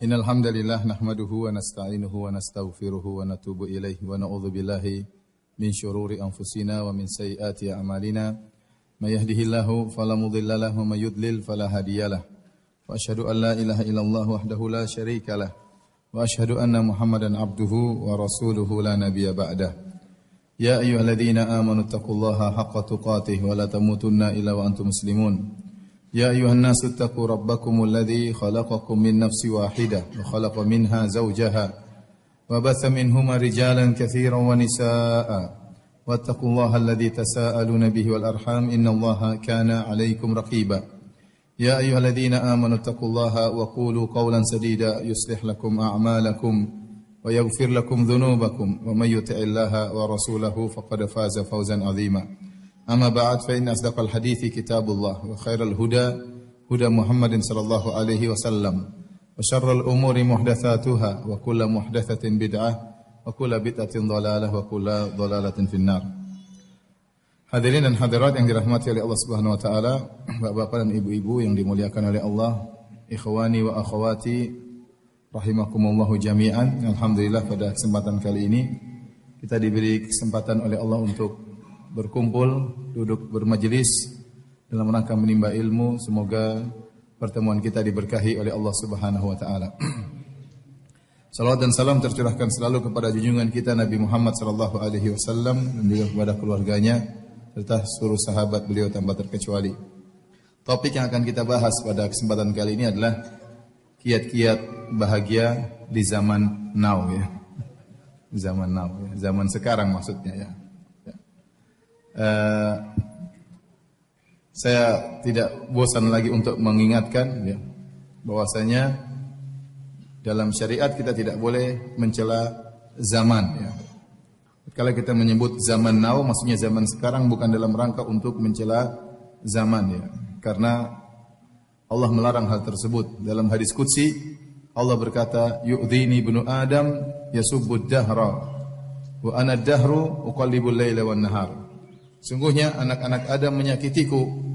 Innal hamdalillah nahmaduhu wa nasta'inuhu wa nastaghfiruhu wa natubu ilaihi wa na'udzu billahi min syururi anfusina wa min sayyiati a'malina. May yahdihillahu fala mudilla lahu wa may yudlil fala hadiyalah. Wa asyhadu an la ilaha illallah wahdahu la syarika lah. Wa asyhadu anna Muhammadan abduhu wa rasuluhu la nabiyya ba'dah. Ya ayyuhalladzina amanu taqullaha haqqa tuqatih wa la tamutunna illa wa antum muslimun. يا أيها الناس اتقوا ربكم الذي خلقكم من نفس واحدة وخلق منها زوجها وبث منهما رجالا كثيرا ونساء واتقوا الله الذي تساءلون به والأرحام إن الله كان عليكم رقيبا يا أيها الذين آمنوا اتقوا الله وقولوا قولا سديدا يصلح لكم أعمالكم ويغفر لكم ذنوبكم ومن يطع الله ورسوله فقد فاز فوزا عظيما أما بعد فإن أصدق الحديث كتاب الله وخير الهدى هدى محمد صلى الله عليه وسلم وشر الأمور محدثاتها وكل محدثة بدعة وكل بدعة ضلالة وكل ضلالة في النار. Hadirin dan hadirat yang dirahmati oleh Allah Subhanahu wa taala, Bapak-bapak dan ibu-ibu yang dimuliakan oleh Allah, ikhwani wa akhwati rahimakumullahu jami'an. Alhamdulillah pada kesempatan kali ini kita diberi kesempatan oleh Allah untuk berkumpul, duduk bermajelis dalam rangka menimba ilmu. Semoga pertemuan kita diberkahi oleh Allah Subhanahu wa taala. Salawat dan salam tercurahkan selalu kepada junjungan kita Nabi Muhammad sallallahu alaihi wasallam dan juga kepada keluarganya serta seluruh sahabat beliau tanpa terkecuali. Topik yang akan kita bahas pada kesempatan kali ini adalah kiat-kiat bahagia di zaman now ya. Zaman now ya. Zaman sekarang maksudnya ya. Saya tidak bosan lagi untuk mengingatkan ya, bahwasanya dalam syariat kita tidak boleh mencela zaman ya. Kalau kita menyebut zaman now maksudnya zaman sekarang bukan dalam rangka untuk mencela zaman ya. Karena Allah melarang hal tersebut. Dalam hadis qudsi Allah berkata, "Yu'dhini ibnu Adam yasubbud dahra wa ana ad-dahru uqallibul laila wan nahar." Sungguhnya anak-anak Adam menyakitiku.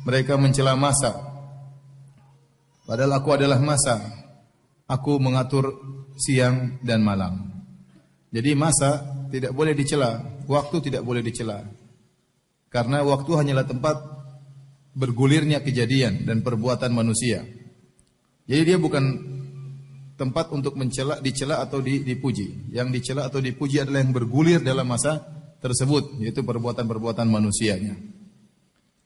Mereka mencela masa. Padahal aku adalah masa. Aku mengatur siang dan malam. Jadi masa tidak boleh dicela. Waktu tidak boleh dicela. Karena waktu hanyalah tempat bergulirnya kejadian dan perbuatan manusia. Jadi dia bukan tempat untuk dicela atau dipuji. Yang dicela atau dipuji adalah yang bergulir dalam masa tersebut, yaitu perbuatan-perbuatan manusianya.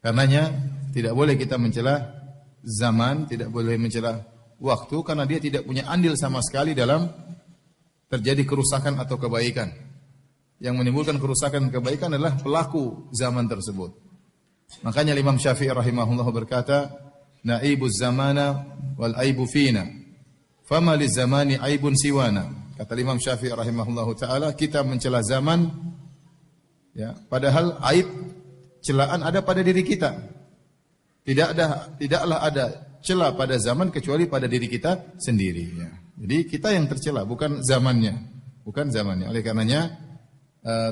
Karenanya tidak boleh kita mencela zaman, tidak boleh mencela waktu, karena dia tidak punya andil sama sekali dalam terjadi kerusakan atau kebaikan. Yang menimbulkan kerusakan dan kebaikan adalah pelaku zaman tersebut. Makanya Imam Syafi'i rahimahullah berkata, "Naibuz zamana wal aibu fina, fama liz zamani aibun siwana." Kata Imam Syafi'i rahimahullah taala, kita mencela zaman ya, padahal aib celaan ada pada diri kita. Tidaklah ada cela pada zaman kecuali pada diri kita sendiri ya. Jadi kita yang tercela bukan zamannya, bukan zamannya. Oleh karenanya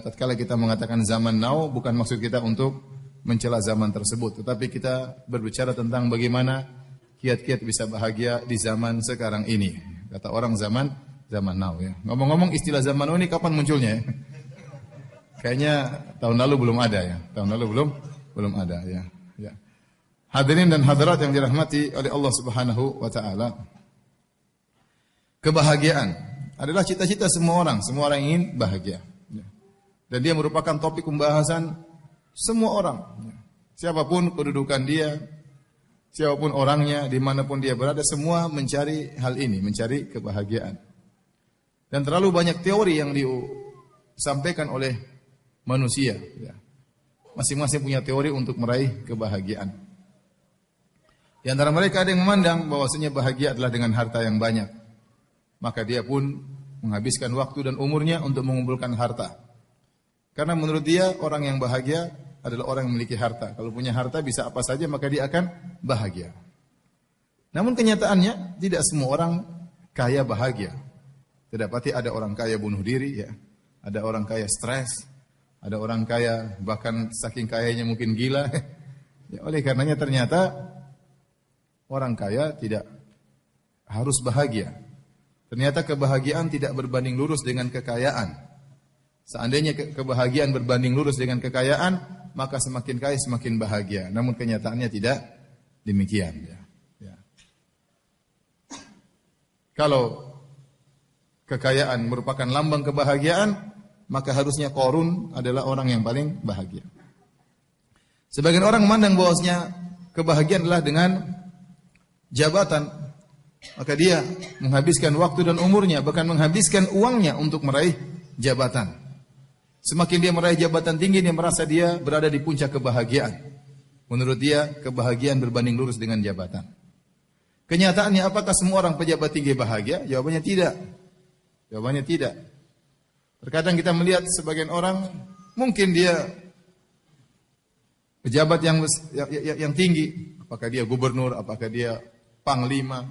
tatkala kita mengatakan zaman now bukan maksud kita untuk mencela zaman tersebut, tetapi kita berbicara tentang bagaimana kiat-kiat bisa bahagia di zaman sekarang ini. Kata orang zaman now ya. Ngomong-ngomong istilah zaman now ini kapan munculnya ya? Kayaknya tahun lalu belum ada ya. Tahun lalu belum ada ya. Ya. Hadirin dan hadirat yang dirahmati oleh Allah Subhanahu wa taala. Kebahagiaan adalah cita-cita semua orang. Semua orang ingin bahagia. Ya. Dan dia merupakan topik pembahasan semua orang. Ya. Siapapun kedudukan dia, siapapun orangnya, dimanapun dia berada, semua mencari hal ini, mencari kebahagiaan. Dan terlalu banyak teori yang disampaikan oleh manusia ya. Masing-masing punya teori untuk meraih kebahagiaan. Di antara mereka ada yang memandang bahwasanya bahagia adalah dengan harta yang banyak. Maka dia pun menghabiskan waktu dan umurnya untuk mengumpulkan harta. Karena menurut dia orang yang bahagia adalah orang yang memiliki harta. Kalau punya harta bisa apa saja maka dia akan bahagia. Namun kenyataannya tidak semua orang kaya bahagia. Terdapati ada orang kaya bunuh diri ya. Ada orang kaya stres. Ada orang kaya bahkan saking kayanya mungkin gila. Ya, oleh karenanya ternyata orang kaya tidak harus bahagia. Ternyata kebahagiaan tidak berbanding lurus dengan kekayaan. Seandainya kebahagiaan berbanding lurus dengan kekayaan, maka semakin kaya semakin bahagia. Namun kenyataannya tidak demikian. Ya. Kalau kekayaan merupakan lambang kebahagiaan, maka harusnya Qarun adalah orang yang paling bahagia. Sebagian orang memandang bahwasanya kebahagiaan adalah dengan jabatan, maka dia menghabiskan waktu dan umurnya, bahkan menghabiskan uangnya untuk meraih jabatan. Semakin dia meraih jabatan tinggi, dia merasa dia berada di puncak kebahagiaan. Menurut dia, kebahagiaan berbanding lurus dengan jabatan. Kenyataannya, apakah semua orang pejabat tinggi bahagia? Jawabannya tidak. Jawabannya tidak. Terkadang kita melihat sebagian orang, mungkin dia pejabat yang tinggi. Apakah dia gubernur, apakah dia panglima,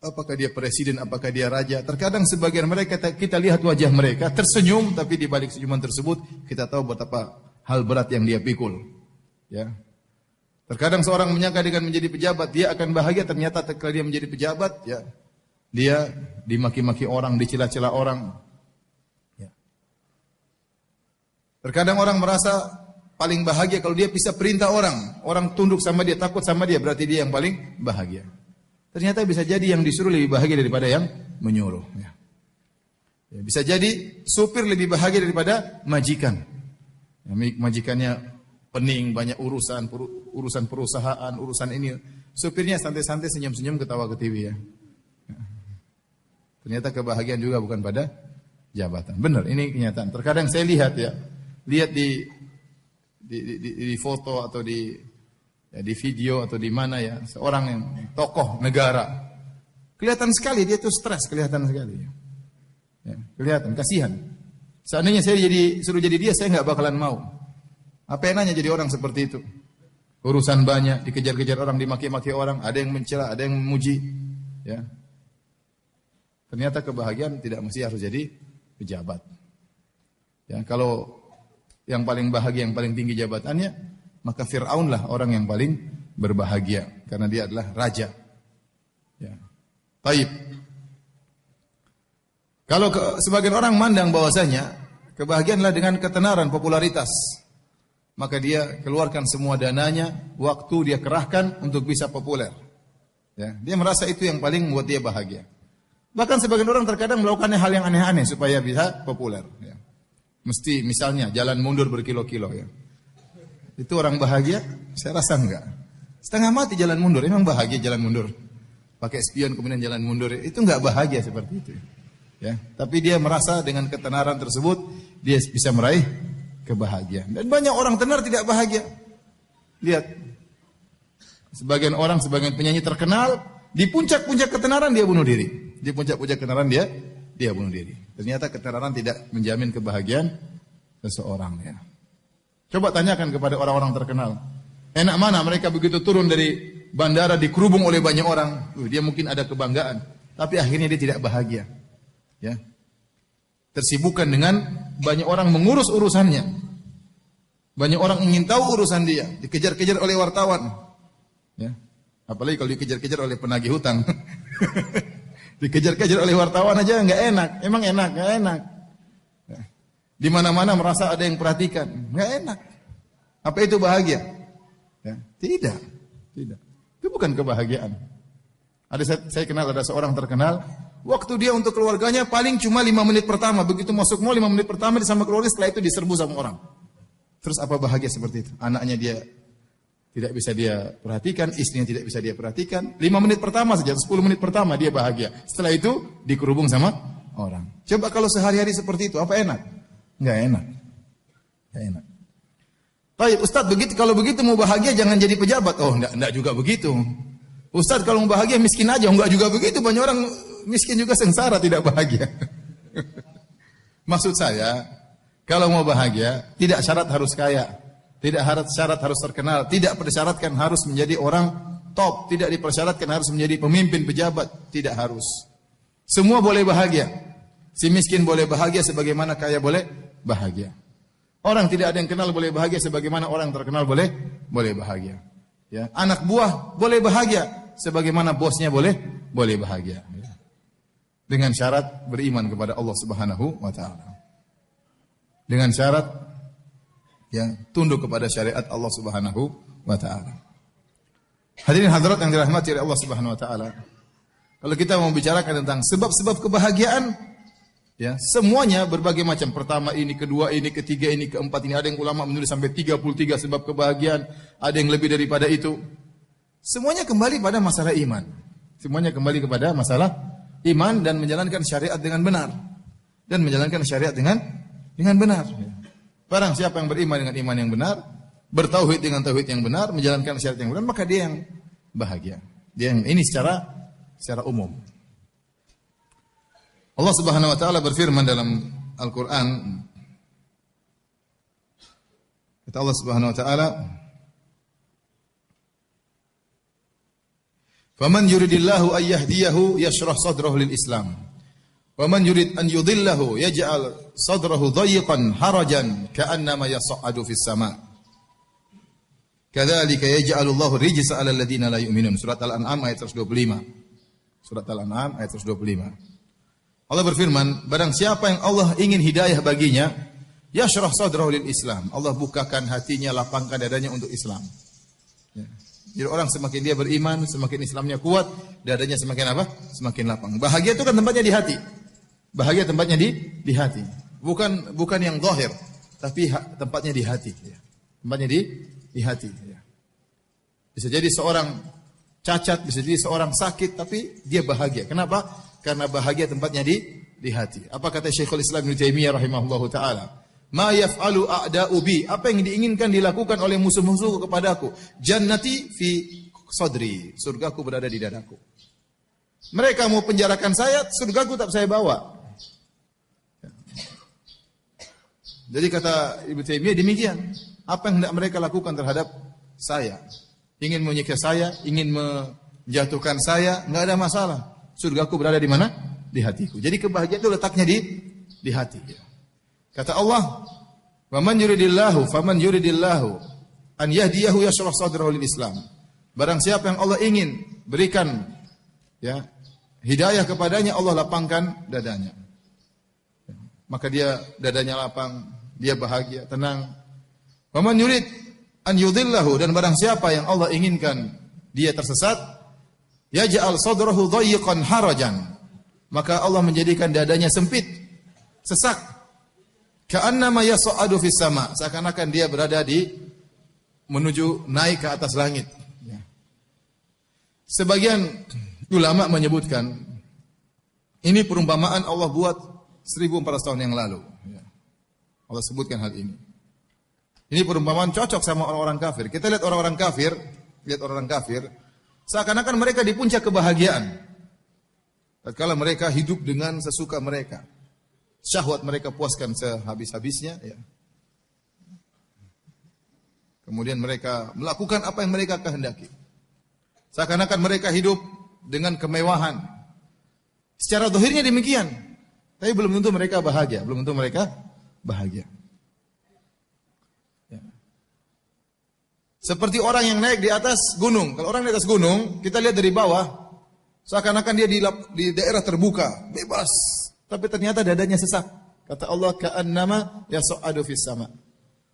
apakah dia presiden, apakah dia raja. Terkadang sebagian mereka kita lihat wajah mereka tersenyum, tapi di balik senyuman tersebut kita tahu betapa hal berat yang dia pikul. Ya. Terkadang seorang menyangka dengan menjadi pejabat dia akan bahagia, ternyata ketika dia menjadi pejabat, ya, dia dimaki-maki orang, dicela-cela orang. Ya. Terkadang orang merasa paling bahagia kalau dia bisa perintah orang, orang tunduk sama dia, takut sama dia, berarti dia yang paling bahagia. Ternyata bisa jadi yang disuruh lebih bahagia daripada yang menyuruh. Ya. Ya, bisa jadi supir lebih bahagia daripada majikan. Ya, majikannya pening, banyak urusan perusahaan, urusan ini. Supirnya santai-santai, senyum-senyum, ketawa ke TV. Ya. Ya. Ternyata kebahagiaan juga bukan pada jabatan. Benar, ini kenyataan. Terkadang saya lihat di foto atau di video atau di mana ya, seorang yang tokoh negara, kelihatan sekali dia itu stres, kelihatan sekali. Ya, kelihatan, kasihan. Seandainya saya suruh jadi dia, saya nggak bakalan mau. Apa enaknya jadi orang seperti itu? Urusan banyak, dikejar-kejar orang, dimaki-maki orang, ada yang mencela, ada yang memuji. Ya. Ternyata kebahagiaan tidak mesti harus jadi pejabat. Ya, kalau yang paling bahagia, yang paling tinggi jabatannya, maka Fir'aun lah orang yang paling berbahagia karena dia adalah raja. Ya. Taib. Kalau sebagian orang mandang bahwasanya kebahagiaan adalah dengan ketenaran, popularitas, maka dia keluarkan semua dananya, waktu dia kerahkan untuk bisa populer. Ya, dia merasa itu yang paling membuat dia bahagia. Bahkan sebagian orang terkadang melakukan hal yang aneh-aneh supaya bisa populer. Ya. Mesti misalnya jalan mundur berkilo-kilo. Ya. Itu orang bahagia? Saya rasa enggak. Setengah mati jalan mundur, emang bahagia jalan mundur? Pakai spion kemudian jalan mundur, itu enggak bahagia seperti itu. Ya. Tapi dia merasa dengan ketenaran tersebut dia bisa meraih kebahagiaan. Dan banyak orang tenar tidak bahagia. Lihat. Sebagian orang, sebagian penyanyi terkenal, di puncak-puncak ketenaran dia bunuh diri. Di puncak-puncak ketenaran dia bunuh diri. Ternyata ketenaran tidak menjamin kebahagiaan seseorang. Ya. Coba tanyakan kepada orang-orang terkenal. Enak mana mereka begitu turun dari bandara dikerubung oleh banyak orang. Dia mungkin ada kebanggaan. Tapi akhirnya dia tidak bahagia. Ya. Tersibukkan dengan banyak orang mengurus urusannya. Banyak orang ingin tahu urusan dia. Dikejar-kejar oleh wartawan. Ya. Apalagi kalau dikejar-kejar oleh penagih hutang. Dikejar-kejar oleh wartawan aja nggak enak. Emang enak? Nggak enak. Ya. Di mana-mana merasa ada yang perhatikan. Nggak enak. Apa itu bahagia? Ya. Tidak. Tidak. Itu bukan kebahagiaan. Saya kenal ada seorang terkenal. Waktu dia untuk keluarganya paling cuma 5 menit pertama. Begitu masuk mall 5 menit pertama dia sama keluarga, setelah itu diserbu sama orang. Terus apa bahagia seperti itu? Anaknya dia tidak bisa dia perhatikan, istrinya tidak bisa dia perhatikan. 5 menit pertama saja, 10 menit pertama dia bahagia. Setelah itu dikerubung sama orang. Coba kalau sehari-hari seperti itu, apa enak? Enggak enak. Enggak enak. Baik, Ustaz, kalau begitu mau bahagia jangan jadi pejabat. Oh, enggak juga begitu. Ustaz, kalau mau bahagia miskin aja. Enggak juga begitu. Banyak orang miskin juga sengsara tidak bahagia. Maksud saya, kalau mau bahagia, tidak syarat harus kaya, tidak syarat harus terkenal, tidak persyaratkan harus menjadi orang top, tidak dipersyaratkan harus menjadi pemimpin pejabat, tidak harus. Semua boleh bahagia. Si miskin boleh bahagia sebagaimana kaya boleh bahagia. Orang tidak ada yang kenal boleh bahagia sebagaimana orang terkenal boleh bahagia. Ya, anak buah boleh bahagia sebagaimana bosnya boleh boleh bahagia. Dengan syarat beriman kepada Allah Subhanahu wa taala. Dengan syarat ya tunduk kepada syariat Allah Subhanahu wa taala. Hadirin hadirat yang dirahmati oleh Allah Subhanahu wa taala. Kalau kita mau bicarakan tentang sebab-sebab kebahagiaan, ya, semuanya berbagai macam. Pertama ini, kedua ini, ketiga ini, keempat ini. Ada yang ulama menulis sampai 33 sebab kebahagiaan, ada yang lebih daripada itu. Semuanya kembali pada masalah iman. Semuanya kembali kepada masalah iman dan menjalankan syariat dengan benar. Dan menjalankan syariat dengan benar. Barang siapa yang beriman dengan iman yang benar, bertauhid dengan tauhid yang benar, menjalankan syariat yang benar, maka dia yang bahagia. Dia yang ini secara umum. Allah Subhanahu wa taala berfirman dalam Al-Qur'an, kata Allah Subhanahu wa taala, "Faman yuridillahu ay yahdiyahu yashrah sadrahu lil Islam. Wa man yurid an yudhillahu yaj'al sadrahu dhayiqan harajan ka'annama yas'adu fis sama'. Kadzalika yaj'alu Allahu rijsa 'alal ladzina la yu'minun." Surat Al-An'am ayat 125. Surat Al-An'am ayat 125. Allah berfirman, barang siapa yang Allah ingin hidayah baginya, yashrah sadrahu lil Islam. Allah bukakan hatinya, lapangkan dadanya untuk Islam. Ya. Jadi orang semakin dia beriman, semakin Islamnya kuat, dadanya semakin apa? Semakin lapang. Bahagia itu kan tempatnya di hati. Bahagia tempatnya di hati. Bukan yang zahir, tapi tempatnya di hati. Ya. Tempatnya di hati. Ya. Bisa jadi seorang cacat, bisa jadi seorang sakit, tapi dia bahagia. Kenapa? Karena bahagia tempatnya di hati. Apa kata Syekhul Islam Ibnu Taimiyah rahimahullahu taala? Ma yaf'alu a'da'u bi, apa yang diinginkan dilakukan oleh musuh-musuhku kepadaku? Jannati fi sadri, surgaku berada di dadaku. Mereka mau penjarakan saya, surgaku tak saya bawa. Jadi kata Ibnu Taimiyah demikian. Apa yang hendak mereka lakukan terhadap saya? Ingin menyiksa saya, ingin menjatuhkan saya, enggak ada masalah. Surgaku berada di mana? Di hatiku. Jadi kebahagiaan itu letaknya di hati. Kata Allah, "Wa man yuridillahu faman yuridillahu an yahdiyahu yashrah sadrahu lil Islam." Barang siapa yang Allah ingin berikan ya hidayah kepadanya, Allah lapangkan dadanya. Maka dia dadanya lapang, dia bahagia, tenang. Wa man yurid an yudhillahu, dan barang siapa yang Allah inginkan dia tersesat, yaj'al sadrahu dhayiqan harajan, maka Allah menjadikan dadanya sempit, sesak. Ka'annama yas'adu fis sama', seakan-akan dia berada menuju naik ke atas langit. Ya. Sebagian ulama menyebutkan ini perumpamaan Allah buat 1400 tahun yang lalu. Ya. Allah sebutkan hal ini. Ini perumpamaan cocok sama orang-orang kafir. Kita lihat orang-orang kafir, seakan-akan mereka di puncak kebahagiaan. Tatkala mereka hidup dengan sesuka mereka, syahwat mereka puaskan sehabis-habisnya. Ya. Kemudian mereka melakukan apa yang mereka kehendaki. Seakan-akan mereka hidup dengan kemewahan. Secara zahirnya demikian, tapi belum tentu mereka bahagia. Ya. Seperti orang yang naik di atas gunung. Kalau orang di atas gunung, kita lihat dari bawah, seakan-akan dia di daerah terbuka, bebas. Tapi ternyata dadanya sesak. Kata Allah, ka'annama yas'adu fis sama'.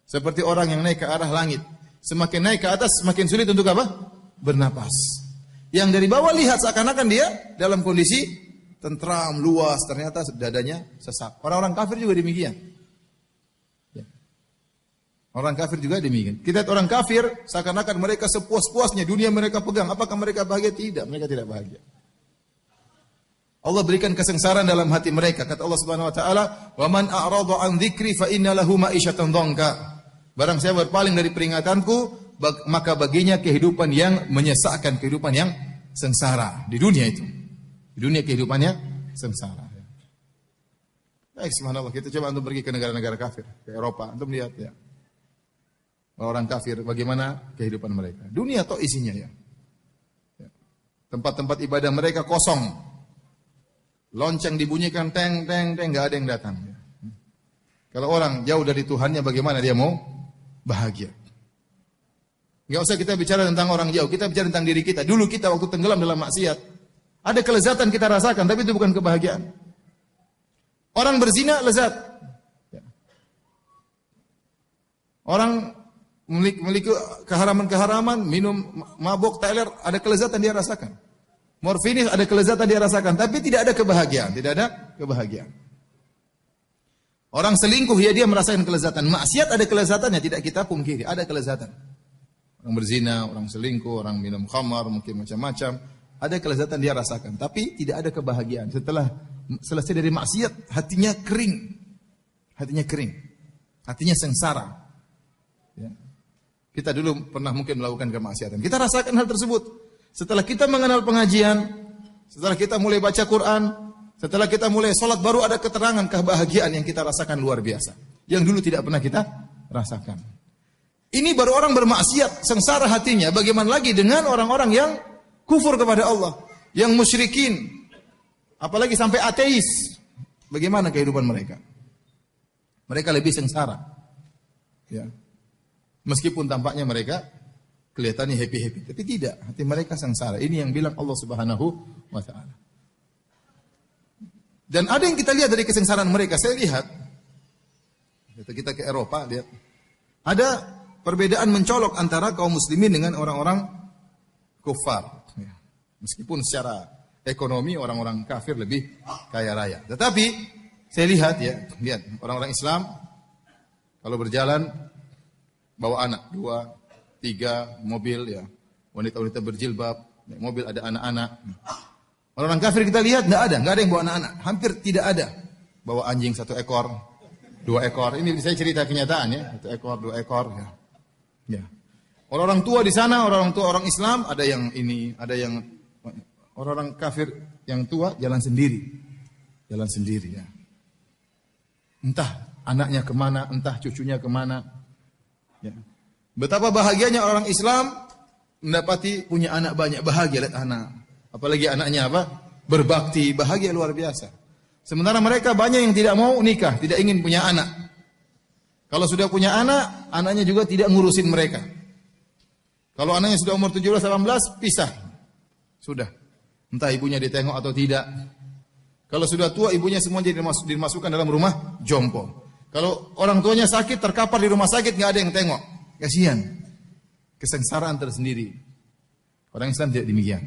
Seperti orang yang naik ke arah langit. Semakin naik ke atas, semakin sulit untuk apa? Bernapas. Yang dari bawah lihat seakan-akan dia dalam kondisi tentram, luas. Ternyata dadanya sesak. Orang-orang kafir juga demikian. Ya. Orang kafir juga demikian. Kita lihat orang kafir, seakan-akan mereka sepuas-puasnya. Dunia mereka pegang. Apakah mereka bahagia? Tidak. Mereka tidak bahagia. Allah berikan kesengsaraan dalam hati mereka. Kata Allah Subhanahu wa taala, "Wa man a'rada 'an dzikri fa inna lahu ma'isyatan dhanka." Barang siapa berpaling dari peringatanku, maka baginya kehidupan yang menyesakkan, kehidupan yang sengsara di dunia itu. Di dunia kehidupannya sengsara. Baik, subhanallah, kita coba untuk pergi ke negara-negara kafir, ke Eropa, untuk melihat ya. Orang kafir bagaimana kehidupan mereka. Dunia toh isinya ya. Tempat-tempat ibadah mereka kosong. Lonceng dibunyikan teng teng teng, enggak ada yang datang. Kalau orang jauh dari Tuhannya, bagaimana dia mau bahagia? Enggak usah kita bicara tentang orang jauh, kita bicara tentang diri kita. Dulu kita waktu tenggelam dalam maksiat, Ada kelezatan kita rasakan, tapi itu bukan kebahagiaan. Orang berzina lezat. Orang memiliki keharaman-keharaman, minum mabuk, teler, ada kelezatan dia rasakan. Morfinis ada kelezatan dia rasakan, tapi tidak ada kebahagiaan, tidak ada kebahagiaan. Orang selingkuh ya dia merasakan kelezatan. Maksiat ada kelezatannya, tidak kita pungkiri, ada kelezatan. Orang berzina, orang selingkuh, orang minum khamar, mungkin macam-macam, ada kelezatan dia rasakan, tapi tidak ada kebahagiaan. Setelah selesai dari maksiat, hatinya kering. Hatinya kering. Hatinya sengsara. Ya. Kita dulu pernah mungkin melakukan kemaksiatan. Kita rasakan hal tersebut. Setelah kita mengenal pengajian, setelah kita mulai baca Quran, setelah kita mulai sholat, baru ada keterangan kebahagiaan yang kita rasakan luar biasa. Yang dulu tidak pernah kita rasakan. Ini baru orang bermaksiat, sengsara hatinya. Bagaimana lagi dengan orang-orang yang kufur kepada Allah, yang musyrikin, apalagi sampai ateis. Bagaimana kehidupan mereka? Mereka lebih sengsara. Ya. Meskipun tampaknya mereka kelihatannya happy-happy, tapi tidak, hati mereka sengsara. Ini yang bilang Allah Subhanahu wa taala. Dan ada yang kita lihat dari kesengsaraan mereka. Saya lihat, kita ke Eropa, lihat, ada perbedaan mencolok antara kaum muslimin dengan orang-orang kufar. Ya. Meskipun secara ekonomi orang-orang kafir lebih kaya raya. Tetapi saya lihat ya, lihat orang-orang Islam kalau berjalan bawa anak 2, 3 mobil ya, wanita-wanita berjilbab, mobil ada anak-anak. Orang kafir kita lihat enggak ada yang bawa anak-anak, hampir tidak ada. Bawa anjing 1 ekor, 2 ekor. Ini saya cerita kenyataan ya, 1 ekor, 2 ekor ya. Ya. Orang tua di sana, orang tua orang Islam ada yang ini, ada yang orang kafir yang tua jalan sendiri. Jalan sendiri ya. Entah anaknya kemana, entah cucunya kemana. Ya. Betapa bahagianya orang Islam mendapati punya anak banyak, bahagia lihat anak. Apalagi anaknya apa? Berbakti, bahagia luar biasa. Sementara mereka banyak yang tidak mau nikah, tidak ingin punya anak. Kalau sudah punya anak, anaknya juga tidak ngurusin mereka. Kalau anaknya sudah umur 17-18, pisah. Sudah. Entah ibunya ditengok atau tidak. Kalau sudah tua, ibunya semua jadi dimasukkan dalam rumah jompo. Kalau orang tuanya sakit, terkapar di rumah sakit, nggak ada yang tengok. Kasihan. Kesengsaraan tersendiri. Orang Islam tidak demikian.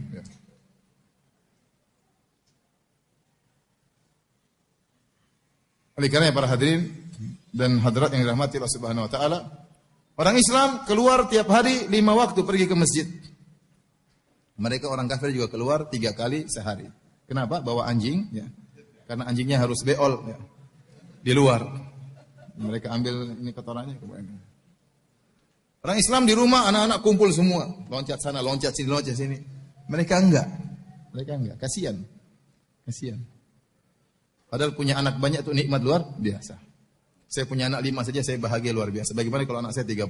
Oleh karena para hadirin dan hadirat yang dirahmati Allah Subhanahu wa taala, orang Islam keluar tiap hari 5 waktu pergi ke masjid. Mereka orang kafir juga keluar 3 kali sehari. Kenapa? Bawa anjing ya. Karena anjingnya harus beol ya. Di luar. Mereka ambil ini kotorannya kemudian. Orang Islam di rumah anak-anak kumpul semua, loncat sana, loncat sini, loncat sini. Mereka enggak. Kasihan. Kasihan. Padahal punya anak banyak itu nikmat luar biasa. Saya punya anak 5 saja saya bahagia luar biasa. Bagaimana kalau anak saya 30?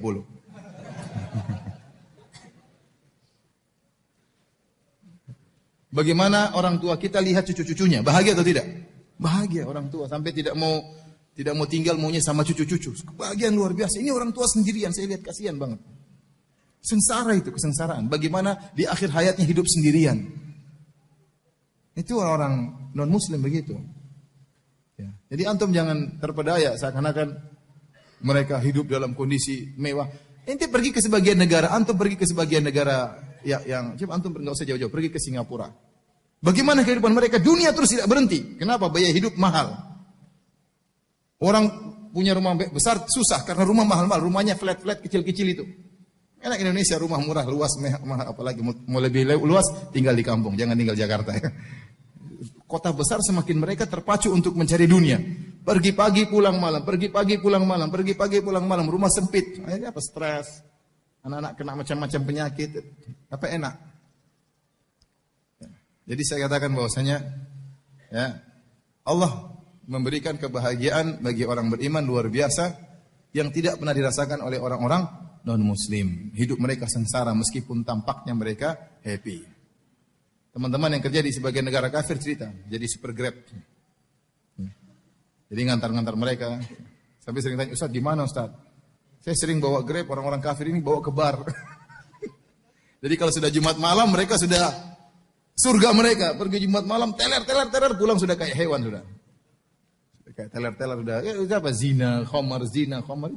Bagaimana orang tua kita lihat cucu-cucunya? Bahagia atau tidak? Bahagia orang tua sampai tidak mau tinggal, maunya sama cucu-cucu. Kebahagiaan luar biasa. Ini orang tua sendirian, saya lihat kasihan banget. Sengsara itu, kesengsaraan. Bagaimana di akhir hayatnya hidup sendirian. Itu orang non-muslim begitu. Ya. Jadi antum jangan terpedaya seakan-akan mereka hidup dalam kondisi mewah. Ente pergi ke sebagian negara, antum pergi ke sebagian negara yang coba antum enggak usah jauh-jauh, pergi ke Singapura. Bagaimana kehidupan mereka? Dunia terus tidak berhenti. Kenapa? Biaya hidup mahal. Orang punya rumah besar susah karena rumah mahal-mahal, rumahnya flat-flat kecil-kecil itu. Enak Indonesia rumah murah, luas, mahal, apalagi mau lebih luas tinggal di kampung, jangan tinggal Jakarta ya. Kota besar semakin mereka terpacu untuk mencari dunia. Pergi pagi pulang malam, pergi pagi pulang malam, pergi pagi pulang malam, rumah sempit. Akhirnya apa? Stres. Anak-anak kena macam-macam penyakit. Apa enak? Jadi saya katakan bahwasanya ya, Allah memberikan kebahagiaan bagi orang beriman luar biasa yang tidak pernah dirasakan oleh orang-orang non-muslim. Hidup mereka sengsara meskipun tampaknya mereka happy. Teman-teman yang kerja di sebagian negara kafir cerita, jadi super grab. Jadi ngantar-ngantar mereka. Sampai sering tanya, Ustaz di mana Ustaz? Saya sering bawa grab, orang-orang kafir ini bawa ke bar. Jadi kalau sudah Jumat malam mereka sudah Surga mereka, pergi Jumat malam, teler, pulang sudah kayak hewan sudah. Kayak teler sudah. Ya, apa? Zina, khamar,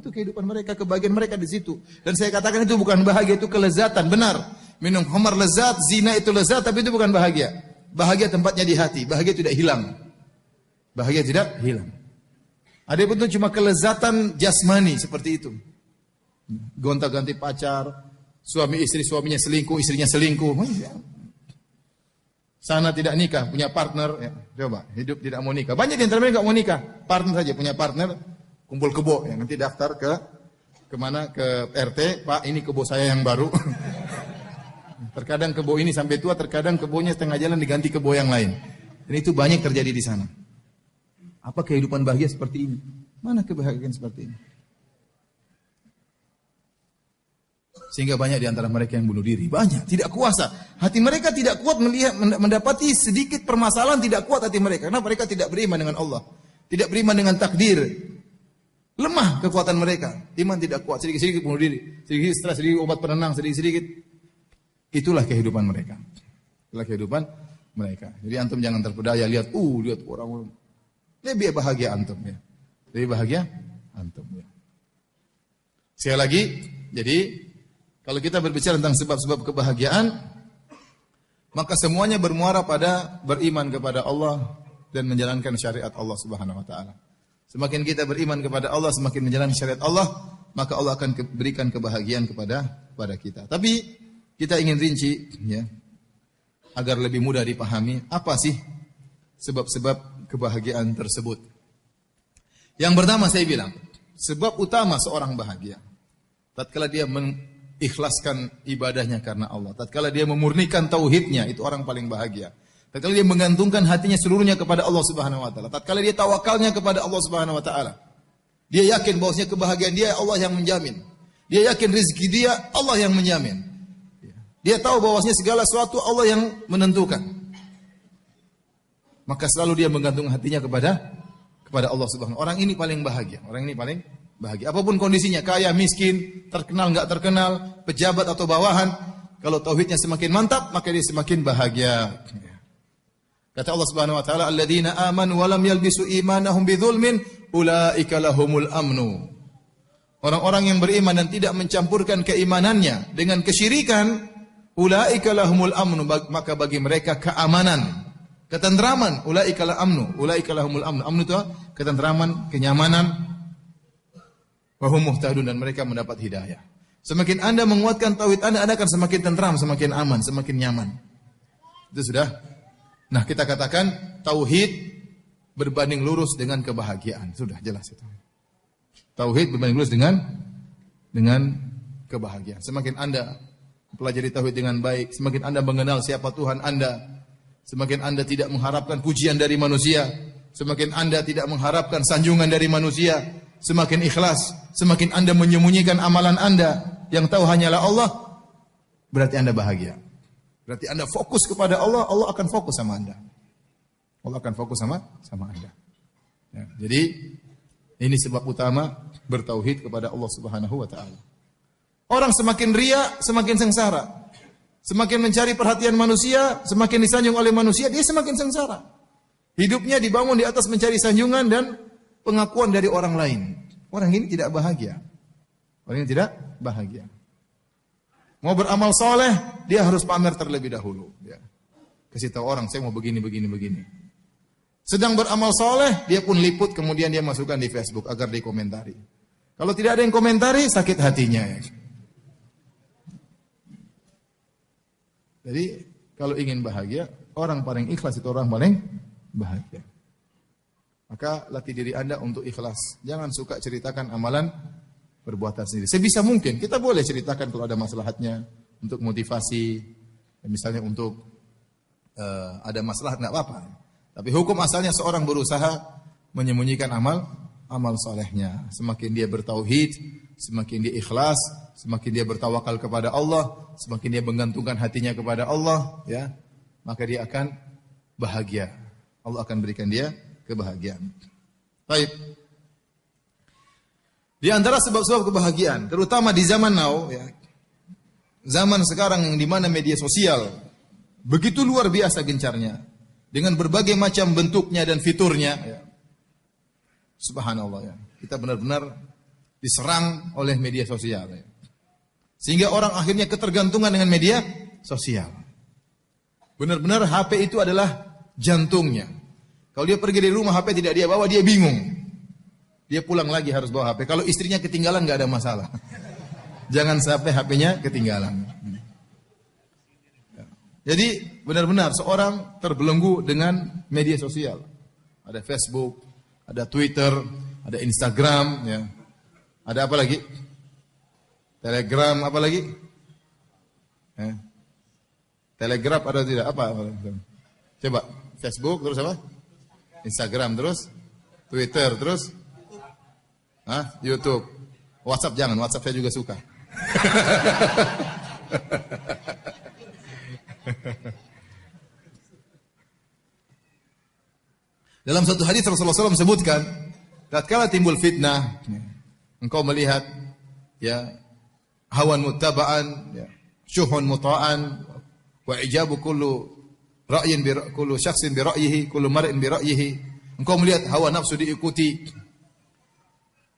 itu kehidupan mereka, kebahagiaan mereka di situ. Dan saya katakan itu bukan bahagia, itu kelezatan, benar. Minum khamar lezat, zina itu lezat, tapi itu bukan bahagia. Bahagia tempatnya di hati, bahagia tidak hilang. Bahagia tidak hilang. Ada pun itu cuma kelezatan jasmani seperti itu. Gonta-ganti pacar, suami istri, suaminya selingkuh, istrinya selingkuh. Sana tidak nikah, punya partner, ya, coba hidup tidak mau nikah. Banyak di antara mereka nggak mau nikah, partner saja punya partner, kumpul kebo, ya, nanti daftar kemana ke RT, Pak ini kebo saya yang baru. Terkadang kebo ini sampai tua, terkadang kebonya setengah jalan diganti kebo yang lain. Dan itu banyak terjadi di sana. Apa kehidupan bahagia seperti ini? Mana kebahagiaan seperti ini? Sehingga banyak di antara mereka yang bunuh diri. Banyak, tidak kuasa. Hati mereka tidak kuat mendapati sedikit permasalahan, tidak kuat hati mereka. Karena mereka tidak beriman dengan Allah. Tidak beriman dengan takdir. Lemah kekuatan mereka. Iman tidak kuat, sedikit-sedikit bunuh diri. Sedikit stres, sedikit obat penenang, sedikit-sedikit. Itulah kehidupan mereka. Itulah kehidupan mereka. Jadi antum jangan terpedaya, lihat orang. Lebih bahagia antum ya. Lebih bahagia antum ya. Sekali lagi, jadi kalau kita berbicara tentang sebab-sebab kebahagiaan, maka semuanya bermuara pada beriman kepada Allah dan menjalankan syariat Allah Subhanahu wa taala. Semakin kita beriman kepada Allah, semakin menjalankan syariat Allah, maka Allah akan berikan kebahagiaan kepada kita. Tapi kita ingin rinci ya, agar lebih mudah dipahami, apa sih sebab-sebab kebahagiaan tersebut. Yang pertama saya bilang, sebab utama seorang bahagia tatkala dia ikhlaskan ibadahnya karena Allah. Tatkala dia memurnikan tauhidnya, itu orang paling bahagia. Tatkala dia menggantungkan hatinya seluruhnya kepada Allah Subhanahu wa taala. Tatkala dia tawakalnya kepada Allah Subhanahu wa taala. Dia yakin bahwasanya kebahagiaan dia Allah yang menjamin. Dia yakin rezeki dia Allah yang menjamin. Dia tahu bahwasanya segala sesuatu Allah yang menentukan. Maka selalu dia menggantungkan hatinya kepada Allah Subhanahu wa taala. Orang ini paling bahagia. Orang ini paling bahagia. Apapun kondisinya, kaya, miskin, terkenal, enggak terkenal, pejabat atau bawahan, kalau tauhidnya semakin mantap, maka dia semakin bahagia. Kata Allah Subhanahu wa taala, "Alladzina amanu wa lam yalbisu imanahum bidzulmin, ulaika lahumul amnu." Orang-orang yang beriman dan tidak mencampurkan keimanannya dengan kesyirikan, ulaika lahumul amnu, maka bagi mereka keamanan, ketentraman. Ulaika la amnu, ulaika lahumul amnu. Amnu itu ketentraman, kenyamanan. Wahum muhtadun, dan mereka mendapat hidayah. Semakin Anda menguatkan tauhid Anda akan semakin tentram, semakin aman, semakin nyaman. Itu sudah. Nah, kita katakan tauhid berbanding lurus dengan kebahagiaan. Sudah jelas itu. Tauhid berbanding lurus dengan kebahagiaan. Semakin Anda pelajari tauhid dengan baik, semakin Anda mengenal siapa Tuhan Anda, semakin Anda tidak mengharapkan pujian dari manusia, semakin Anda tidak mengharapkan sanjungan dari manusia, semakin ikhlas, semakin Anda menyembunyikan amalan Anda yang tahu hanyalah Allah, berarti Anda bahagia. Berarti Anda fokus kepada Allah, Allah akan fokus sama Anda. Allah akan fokus sama Anda. Ya, jadi ini sebab utama bertauhid kepada Allah Subhanahu wa taala. Orang semakin ria, semakin sengsara. Semakin mencari perhatian manusia, semakin disanjung oleh manusia, dia semakin sengsara. Hidupnya dibangun di atas mencari sanjungan dan pengakuan dari orang lain. Orang ini tidak bahagia. Orang ini tidak bahagia. Mau beramal soleh, dia harus pamer terlebih dahulu. Ya. Kasih tahu orang, saya mau begini. Sedang beramal soleh, dia pun liput, kemudian dia masukkan di Facebook agar dikomentari. Kalau tidak ada yang komentari, sakit hatinya. Ya. Jadi, kalau ingin bahagia, orang paling ikhlas itu orang paling bahagia. Maka latih diri Anda untuk ikhlas. Jangan suka ceritakan amalan perbuatan sendiri. Sebisa mungkin kita boleh ceritakan kalau ada maslahatnya untuk motivasi, misalnya untuk ada maslahat enggak apa-apa. Tapi hukum asalnya seorang berusaha menyembunyikan amal solehnya. Semakin dia bertauhid, semakin dia ikhlas, semakin dia bertawakal kepada Allah, semakin dia menggantungkan hatinya kepada Allah, ya, maka dia akan bahagia. Allah akan berikan dia kebahagiaan. Baik. Di antara sebab-sebab kebahagiaan, terutama di zaman now, ya, zaman sekarang yang di mana media sosial begitu luar biasa gencarnya dengan berbagai macam bentuknya dan fiturnya. Ya. Subhanallah ya. Kita benar-benar diserang oleh media sosial. Ya. Sehingga orang akhirnya ketergantungan dengan media sosial. Benar-benar HP itu adalah jantungnya. Kalau dia pergi dari rumah HP tidak dia bawa, dia bingung. Dia pulang lagi harus bawa HP. Kalau istrinya ketinggalan nggak ada masalah. Jangan sampai HP-nya ketinggalan. Jadi benar-benar seorang terbelenggu dengan media sosial. Ada Facebook, ada Twitter, ada Instagram, ya. Ada apa lagi? Telegram, apa lagi? Telegram ada tidak? Apa? Coba, Facebook, terus apa? Instagram, terus Twitter, terus YouTube. WhatsApp jangan, WhatsApp saya juga suka. Dalam satu hadis Rasulullah SAW sebutkan, tatkala timbul fitnah, engkau melihat ya hawan muttaba'an, ya, syuhun muta'an, wa ijabu kullu ra'yin bi kullu syakhsin bi ra'yihi, kullu mar'in bi ra'yihi. Engkau melihat hawa nafsu diikuti,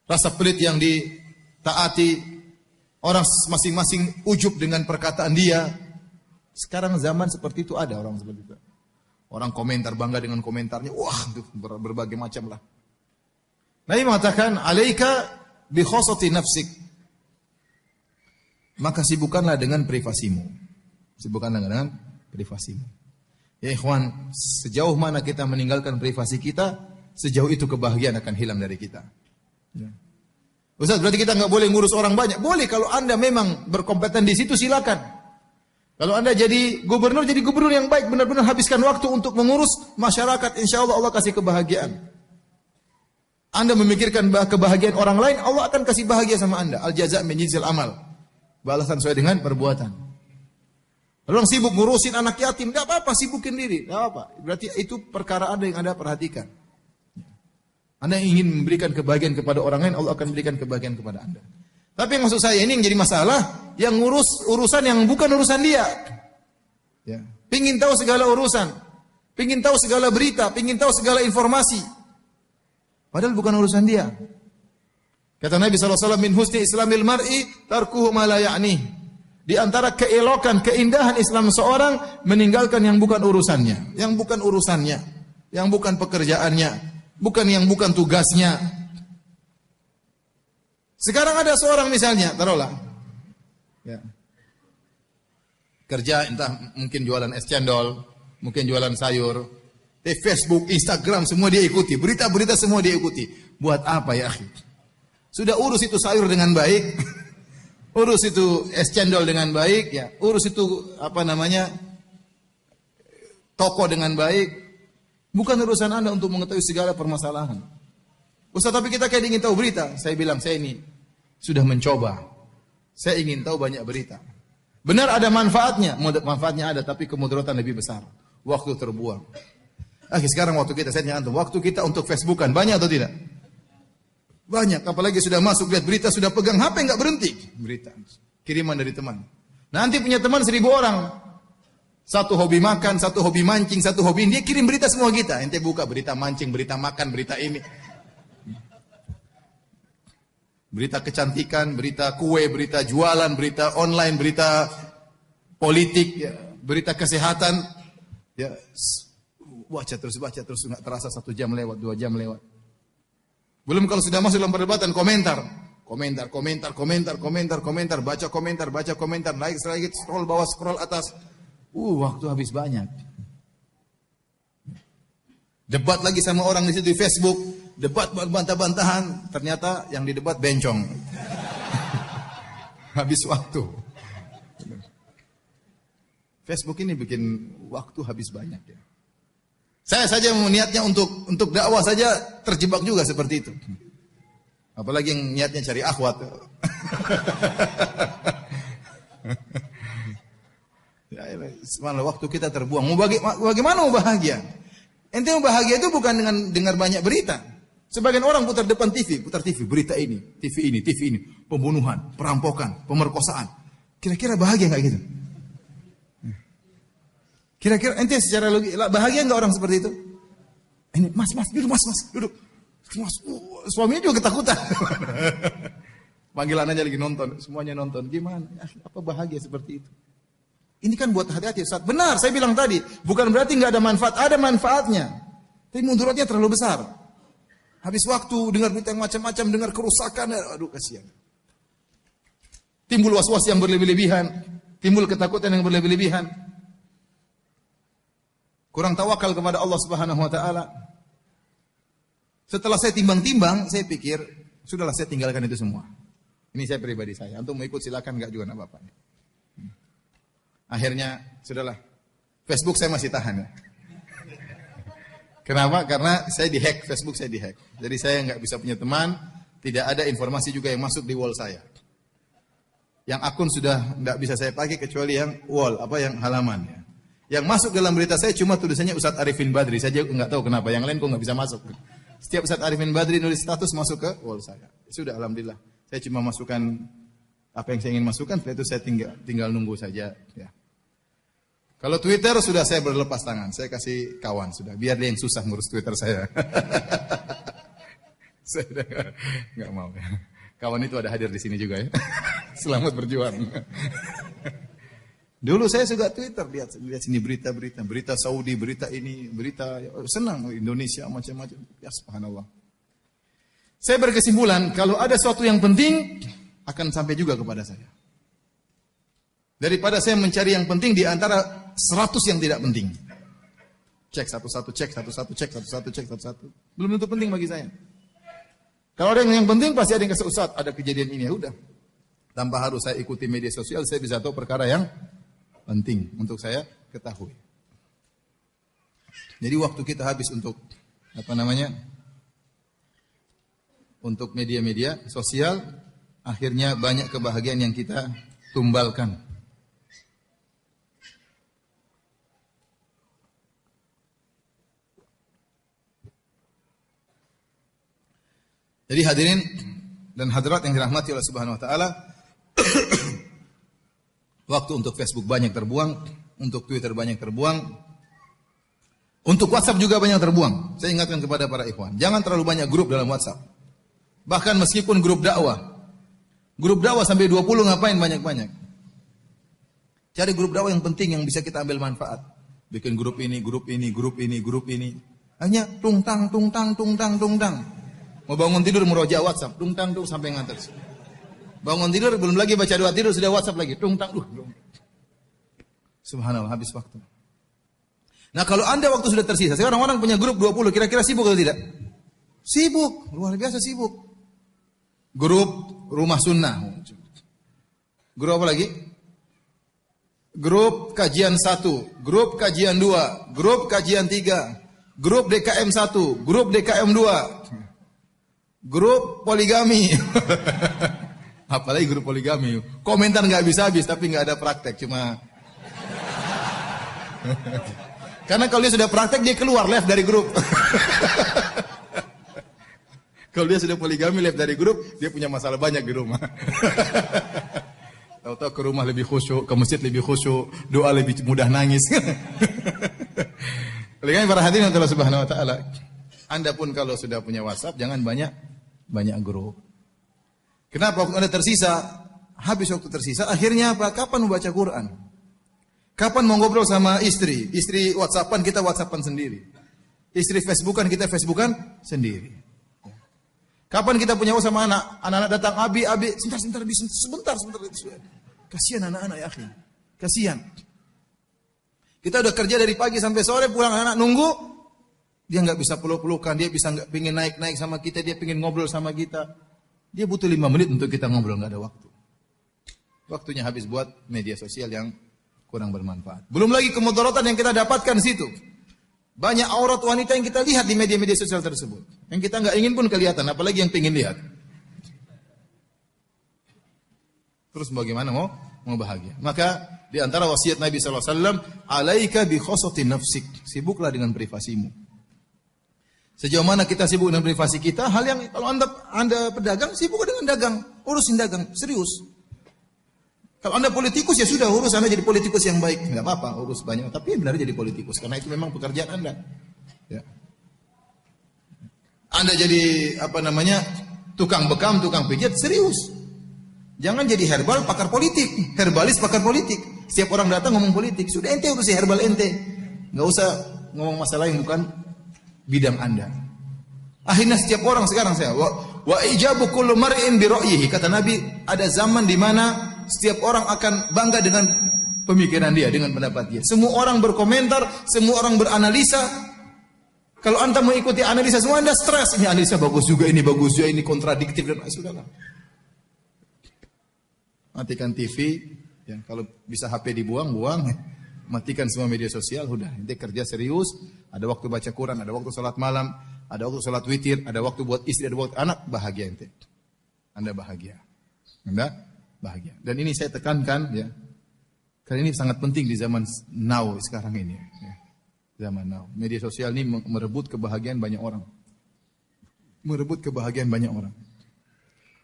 rasa pelit yang ditaati, orang masing-masing ujub dengan perkataan dia. Sekarang zaman seperti itu ada orang seperti itu. Orang komentar bangga dengan komentarnya, wah itu berbagai macam lah. Nabi mengatakan, alaika bi khosati nafsik. Maka sibukkanlah dengan privasimu. Sibukkanlah dengan privasimu. Ya ikhwan, sejauh mana kita meninggalkan privasi kita, sejauh itu kebahagiaan akan hilang dari kita. Ya. Ustaz, berarti kita nggak boleh ngurus orang banyak? Boleh, kalau Anda memang berkompeten di situ silakan. Kalau Anda jadi gubernur yang baik, benar-benar habiskan waktu untuk mengurus masyarakat, insya Allah Allah kasih kebahagiaan. Anda memikirkan kebahagiaan orang lain, Allah akan kasih bahagia sama Anda. Al-jaza' min jinsil amal. Balasan sesuai dengan perbuatan. Orang sibuk ngurusin anak yatim, enggak apa-apa, sibukin diri, enggak apa. Berarti itu perkara Anda yang Anda perhatikan. Anda ingin memberikan kebahagiaan kepada orang lain, Allah akan berikan kebahagiaan kepada Anda. Tapi yang maksud saya ini yang jadi masalah, yang ngurus urusan yang bukan urusan dia. Ya. Pingin tahu segala urusan, pingin tahu segala berita, pingin tahu segala informasi. Padahal bukan urusan dia. Kata Nabi SAW, min husni islamil mar'i tarkuhu ma la ya'ni. Di antara keelokan, keindahan Islam seorang, meninggalkan yang bukan urusannya, yang bukan urusannya, yang bukan pekerjaannya, yang bukan tugasnya. Sekarang ada seorang misalnya, taruhlah, ya, kerja entah mungkin jualan es cendol, mungkin jualan sayur, di Facebook, Instagram semua dia ikuti, berita-berita semua dia ikuti. Buat apa ya akhi? Sudah urus itu sayur dengan baik, urus itu es cendol dengan baik, ya, urus itu toko dengan baik. Bukan urusan Anda untuk mengetahui segala permasalahan. Ustaz, tapi kita kayak ingin tahu berita. Saya bilang, saya ini sudah mencoba. Saya ingin tahu banyak berita. Benar ada manfaatnya. Manfaatnya ada, tapi kemudaratan lebih besar. Waktu terbuang. Sekarang waktu kita, saya tanya antum, waktu kita untuk Facebookan banyak atau tidak? Banyak. Apalagi sudah masuk, lihat berita, sudah pegang HP, nggak berhenti. Berita. Kiriman dari teman. Nanti punya teman 1000 orang. Satu hobi makan, satu hobi mancing, satu hobi ini. Dia kirim berita semua kita. Ente buka berita mancing, berita makan, berita ini. Berita kecantikan, berita kue, berita jualan, berita online, berita politik, ya, berita kesehatan. Ya, baca terus, nggak terasa 1 jam lewat, 2 jam lewat. Belum kalau sudah masuk dalam perdebatan, komentar, baca komentar, naik, scroll bawah, scroll atas. Waktu habis banyak. Debat lagi sama orang di situ di Facebook, debat bantah-bantahan, ternyata yang didebat bencong. Habis waktu. Facebook ini bikin waktu habis banyak ya. Saya saja niatnya untuk dakwah saja terjebak juga seperti itu. Apalagi yang niatnya cari akhwat. Malah waktu kita terbuang. Bagaimana mau bahagia? Ente mau bahagia itu bukan dengan dengar banyak berita. Sebagian orang putar depan TV, berita ini, TV ini, pembunuhan, perampokan, pemerkosaan. Kira-kira bahagia nggak gitu? Kira-kira ente secara logis bahagia nggak orang seperti itu? Ini mas duduk mas duduk. Mas, suaminya juga ketakutan. Panggilan aja lagi nonton, semuanya nonton. Gimana? Apa bahagia seperti itu? Ini kan buat hati-hati Ustaz. Benar, saya bilang tadi, bukan berarti nggak ada manfaat, ada manfaatnya. Tapi mudaratnya terlalu besar. Habis waktu dengar berita yang macam-macam, dengar kerusakan, aduh kasihan. Timbul was-was yang berlebih-lebihan, timbul ketakutan yang berlebih-lebihan. Kurang tawakal kepada Allah Subhanahu wa taala. Setelah saya timbang-timbang, saya pikir, sudahlah saya tinggalkan itu semua. Ini saya pribadi saya. Antum mau ikut silakan, enggak juga enggak apa-apa. Akhirnya, sudahlah. Facebook saya masih tahan ya. Kenapa? Karena saya dihack, Facebook saya dihack. Jadi saya enggak bisa punya teman, tidak ada informasi juga yang masuk di wall saya. Yang akun sudah enggak bisa saya pakai kecuali yang wall, yang halaman ya. Yang masuk dalam berita saya cuma tulisannya Ustadz Arifin Badri. Saya enggak tahu kenapa, yang lain kok enggak bisa masuk. Setiap Ustadz Arifin Badri nulis status masuk ke wall saya. Sudah alhamdulillah. Saya cuma masukkan apa yang saya ingin masukkan, setelah itu saya tinggal nunggu saja. Ya. Kalau Twitter sudah saya berlepas tangan, saya kasih kawan sudah, biar dia yang susah ngurus Twitter saya. Saya udah nggak mau. Ya. Kawan itu ada hadir di sini juga ya. Selamat berjuang. Dulu saya suka Twitter, lihat sini berita Saudi, berita ini, berita senang Indonesia macam-macam. Ya subhanallah. Saya berkesimpulan, kalau ada sesuatu yang penting, akan sampai juga kepada saya. Daripada saya mencari yang penting di antara 100 yang tidak penting. Cek satu-satu. Belum tentu penting bagi saya. Kalau ada yang penting, pasti ada yang kasih Ustaz, ada kejadian ini, ya udah. Tanpa harus saya ikuti media sosial, saya bisa tahu perkara yang penting untuk saya ketahui. Jadi waktu kita habis untuk, untuk media-media sosial, akhirnya banyak kebahagiaan yang kita tumbalkan. Jadi hadirin dan hadirat yang dirahmati oleh Subhanahu wa taala, waktu untuk Facebook banyak terbuang, untuk Twitter banyak terbuang, untuk WhatsApp juga banyak terbuang. Saya ingatkan kepada para ikhwan, jangan terlalu banyak grup dalam WhatsApp. Bahkan meskipun grup dakwah sampai 20 ngapain banyak-banyak. Cari grup dakwah yang penting yang bisa kita ambil manfaat. Bikin grup ini. Hanya tungtang. Mau bangun tidur meroja WhatsApp, tungtang sampai ngantuk. Bangun tidur belum lagi baca doa tidur sudah WhatsApp lagi, tungtang. Subhanallah, habis waktu. Nah, kalau Anda waktu sudah tersisa, sekarang orang punya grup 20, kira-kira sibuk atau tidak? Sibuk, luar biasa sibuk. Grup rumah sunnah. Grup apa lagi? Grup kajian 1, grup kajian 2, grup kajian 3, grup DKM 1, grup DKM 2, grup poligami. Apalagi grup poligami. Komentar nggak habis-habis, tapi nggak ada praktek, cuma. Karena kalau dia sudah praktek, dia keluar left dari grup. Kalau dia sudah poligami left dari grup, dia punya masalah banyak di rumah. Tahu-tahu ke rumah lebih khusyuk, ke masjid lebih khusyuk, doa lebih mudah nangis. Oleh karena para hadirin Allah Subhanahu wa taala, Anda pun kalau sudah punya WhatsApp jangan banyak grup. Kenapa waktu Anda tersisa, habis waktu tersisa, akhirnya apa? Kapan membaca Quran? Kapan mau ngobrol sama istri? Istri WhatsAppan, kita WhatsAppan sendiri. Istri Facebookan, kita Facebookan sendiri. Kapan kita punya sama anak? Anak-anak datang, abi, sebentar. Kasihan anak-anak ya akhi. Kasihan. Kita udah kerja dari pagi sampai sore, pulang anak nunggu. Dia nggak bisa peluk-pelukan, dia bisa nggak pingin naik-naik sama kita, dia pingin ngobrol sama kita. Dia butuh 5 menit untuk kita ngobrol, nggak ada waktu. Waktunya habis buat media sosial yang kurang bermanfaat. Belum lagi kemudaratan yang kita dapatkan di situ. Banyak aurat wanita yang kita lihat di media-media sosial tersebut. Yang kita nggak ingin pun kelihatan, apalagi yang pingin lihat. Terus bagaimana mau bahagia? Maka di antara wasiat Nabi SAW, alaika bi khosati nafsik. Sibuklah dengan privasimu. Sejauh mana kita sibuk dengan privasi kita, hal yang kalau anda pedagang, sibuk dengan dagang. Urusin dagang, serius. Kalau Anda politikus ya sudah, urus Anda jadi politikus yang baik. Enggak apa-apa, urus banyak, tapi benar jadi politikus karena itu memang pekerjaan Anda. Ya. Anda jadi tukang bekam, tukang pijat, serius. Jangan jadi herbal pakar politik, herbalis pakar politik. Setiap orang datang ngomong politik, sudah ente urusi herbal ente. Enggak usah ngomong masalah yang bukan bidang Anda. Akhirnya setiap orang sekarang wa ijabu kullu mar'in bi ra'yihi, kata Nabi, ada zaman di mana setiap orang akan bangga dengan pemikiran dia, dengan pendapat dia. Semua orang berkomentar, semua orang beranalisa. Kalau Anda mau ikuti analisa semua, Anda stres. Ini analisa bagus juga, ini bagus juga, ini kontradiktif dan sudahlah. Matikan TV, ya, kalau bisa HP dibuang, buang. Matikan semua media sosial, udah. Nanti kerja serius, ada waktu baca Quran, ada waktu salat malam, ada waktu salat witir, ada waktu buat istri, ada waktu anak, bahagia ente. Anda bahagia. Anda bahagia. Dan ini saya tekankan ya. Karena ini sangat penting di zaman now sekarang ini ya. Zaman now. Media sosial ini merebut kebahagiaan banyak orang. Merebut kebahagiaan banyak orang.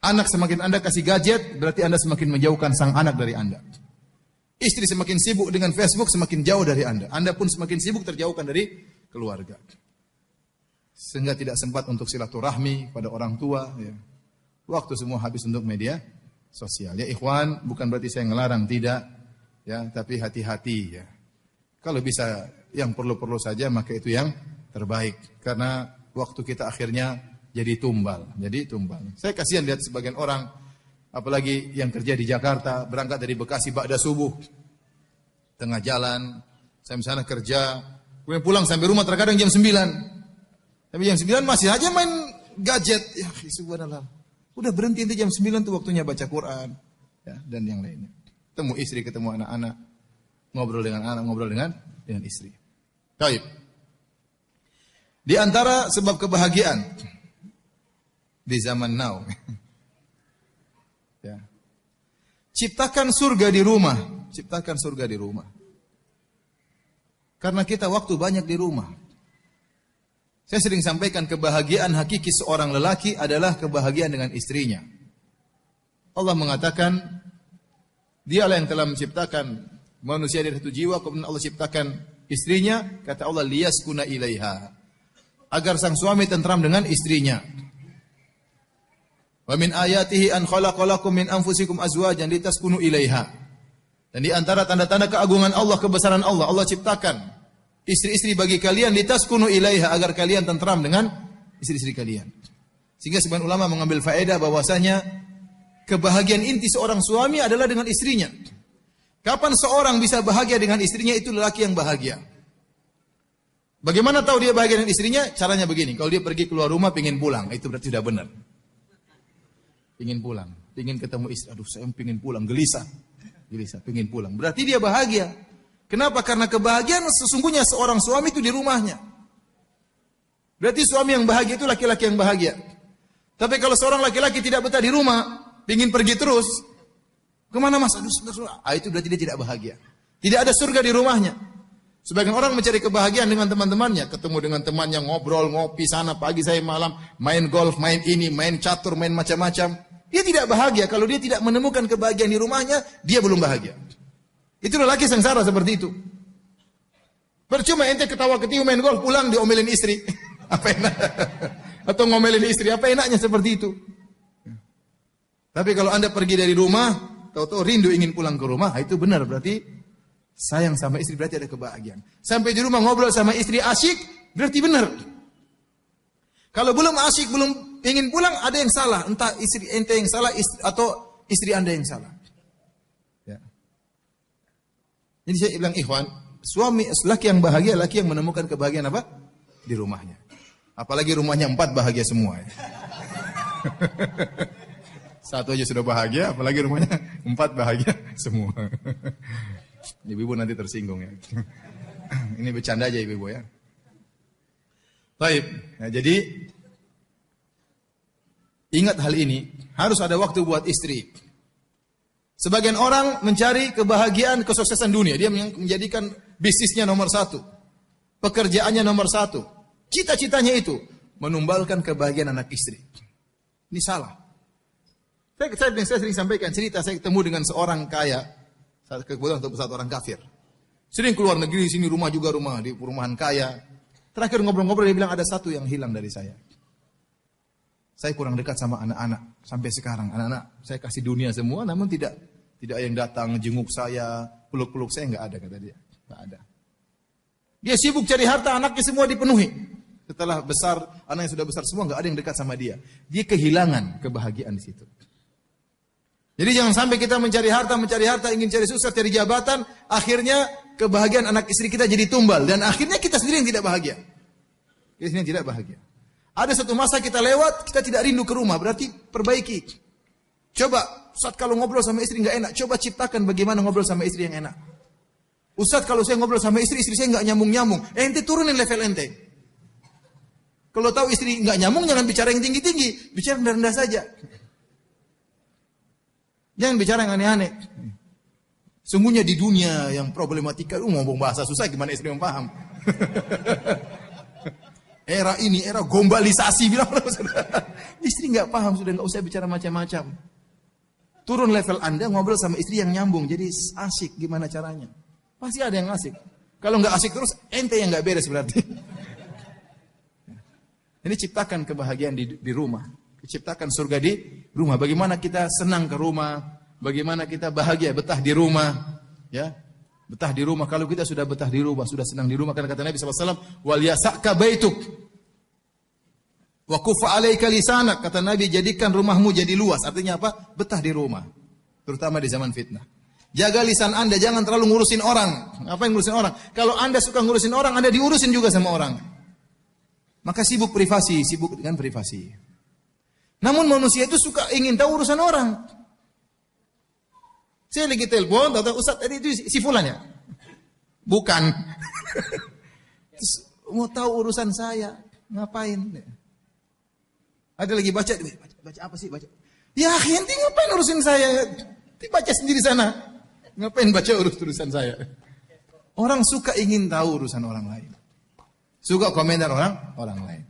Anak semakin Anda kasih gadget, berarti Anda semakin menjauhkan sang anak dari Anda. Istri semakin sibuk dengan Facebook, semakin jauh dari Anda. Anda pun semakin sibuk terjauhkan dari keluarga. Sehingga tidak sempat untuk silaturahmi pada orang tua ya. Waktu semua habis untuk media sosial. Ya ikhwan, bukan berarti saya ngelarang, tidak. Ya, tapi hati-hati ya. Kalau bisa yang perlu-perlu saja, maka itu yang terbaik. Karena waktu kita akhirnya jadi tumbal. Saya kasihan lihat sebagian orang, apalagi yang kerja di Jakarta, berangkat dari Bekasi ba'da subuh. Tengah jalan, saya misalnya kerja, kemudian pulang sampai rumah terkadang jam 9. Tapi jam 9 masih aja main gadget. Ya, subhanallah. Udah berhenti nanti jam 9 tuh waktunya baca Quran ya, dan yang lainnya. Ketemu istri, ketemu anak-anak, ngobrol dengan anak, ngobrol dengan istri. Baik. Di antara sebab kebahagiaan di zaman now. Ya. Ciptakan surga di rumah, ciptakan surga di rumah. Karena kita waktu banyak di rumah. Saya sering sampaikan kebahagiaan hakiki seorang lelaki adalah kebahagiaan dengan istrinya. Allah mengatakan, dialah yang telah menciptakan manusia dari satu jiwa, kemudian Allah ciptakan istrinya, kata Allah, liyaskuna ilaiha. Agar sang suami tentram dengan istrinya. Wa min ayatihi an khalaqalakum min anfusikum azwajan litaskunu ilaiha. Dan di antara tanda-tanda keagungan Allah, kebesaran Allah, Allah ciptakan istri-istri bagi kalian litaskunu ilaiha, agar kalian tentram dengan istri-istri kalian. Sehingga sebagian ulama mengambil faedah bahwasanya kebahagiaan inti seorang suami adalah dengan istrinya. Kapan seorang bisa bahagia dengan istrinya, itu lelaki yang bahagia. Bagaimana tahu dia bahagia dengan istrinya? Caranya begini, kalau dia pergi keluar rumah pingin pulang, itu berarti sudah benar. Pingin pulang, pingin ketemu istri, aduh saya pingin pulang, gelisah, pingin pulang. Berarti dia bahagia. Kenapa? Karena kebahagiaan sesungguhnya seorang suami itu di rumahnya. Berarti suami yang bahagia itu laki-laki yang bahagia. Tapi kalau seorang laki-laki tidak betah di rumah, ingin pergi terus, kemana mas? Aduh, itu berarti dia tidak bahagia. Tidak ada surga di rumahnya. Sebagian orang mencari kebahagiaan dengan teman-temannya, ketemu dengan temannya, ngobrol, ngopi sana, pagi saya malam, main golf, main ini, main catur, main macam-macam. Dia tidak bahagia. Kalau dia tidak menemukan kebahagiaan di rumahnya, dia belum bahagia. Itu lelaki sengsara seperti itu. Percuma ente ketawa-ketiwi main golf, pulang diomelin istri. Apa enak? Atau ngomelin istri, apa enaknya seperti itu? Tapi kalau Anda pergi dari rumah, tahu-tahu rindu ingin pulang ke rumah, itu benar, berarti sayang sama istri, berarti ada kebahagiaan. Sampai di rumah ngobrol sama istri asyik, berarti benar. Kalau belum asyik, belum ingin pulang, ada yang salah. Entah istri ente yang salah atau istri Anda yang salah. Jadi saya bilang ikhwan, suami laki yang bahagia, laki yang menemukan kebahagiaan apa? Di rumahnya. Apalagi rumahnya 4 bahagia semua. Ya. Satu aja sudah bahagia, apalagi rumahnya 4 bahagia semua. Ibu-ibu nanti tersinggung ya. Ini bercanda aja ibu-ibu ya. Baik, nah, jadi ingat hal ini, harus ada waktu buat istri. Sebagian orang mencari kebahagiaan, kesuksesan dunia. Dia menjadikan bisnisnya nomor 1. Pekerjaannya nomor 1. Cita-citanya itu menumbalkan kebahagiaan anak istri. Ini salah. Saya sering sampaikan cerita, saya ketemu dengan seorang kaya, kebetulan satu orang kafir. Sering keluar negeri, sini rumah juga rumah, di perumahan kaya. Terakhir ngobrol-ngobrol dia bilang ada satu yang hilang dari saya. Saya kurang dekat sama anak-anak sampai sekarang. Anak-anak saya kasih dunia semua, namun tidak yang datang jenguk saya, peluk-peluk saya, enggak ada kata dia. Enggak ada. Dia sibuk cari harta, anaknya semua dipenuhi. Setelah besar, anak yang sudah besar semua enggak ada yang dekat sama dia. Dia kehilangan kebahagiaan di situ. Jadi jangan sampai kita mencari harta, ingin cari sukses, cari jabatan, akhirnya kebahagiaan anak istri kita jadi tumbal dan akhirnya kita sendiri yang tidak bahagia. Kita sendiri yang tidak bahagia. Ada satu masa kita lewat, kita tidak rindu ke rumah, berarti perbaiki. Coba, Ustaz kalau ngobrol sama istri enggak enak, coba ciptakan bagaimana ngobrol sama istri yang enak. Ustaz kalau saya ngobrol sama istri saya enggak nyambung-nyambung. Ente turunin level ente. Kalau tahu istri enggak nyambung, jangan bicara yang tinggi-tinggi, bicara rendah-rendah saja. Jangan bicara yang aneh-aneh. Sungguhnya di dunia yang problematika, ngomong bahasa susah gimana istri yang paham. Era ini, era globalisasi bilang istri nggak paham, sudah nggak usah bicara macam-macam. Turun level Anda, ngobrol sama istri yang nyambung, jadi asik gimana caranya. Pasti ada yang asik. Kalau nggak asik terus, ente yang nggak beres berarti. Ini ciptakan kebahagiaan di rumah. Ciptakan surga di rumah. Bagaimana kita senang ke rumah, bagaimana kita bahagia betah di rumah, ya. Betah di rumah. Kalau kita sudah betah di rumah, sudah senang di rumah, karena kata Nabi SAW, wal yasaka baituk wa kufa alaika lisanak. Kata Nabi, jadikan rumahmu jadi luas. Artinya apa? Betah di rumah. Terutama di zaman fitnah. Jaga lisan Anda, jangan terlalu ngurusin orang. Ngapain ngurusin orang? Kalau Anda suka ngurusin orang, Anda diurusin juga sama orang. Maka sibuk dengan privasi. Namun manusia itu suka ingin tahu urusan orang. Saya lagi telepon, tahu Ustaz tadi itu si fulan ya? Bukan. Terus, mau tahu urusan saya, ngapain? Ada lagi baca apa sih? Baca. Ya, ente ngapain urusin saya? Baca sendiri sana. Ngapain baca urusan saya? Orang suka ingin tahu urusan orang lain. Suka komentar orang lain.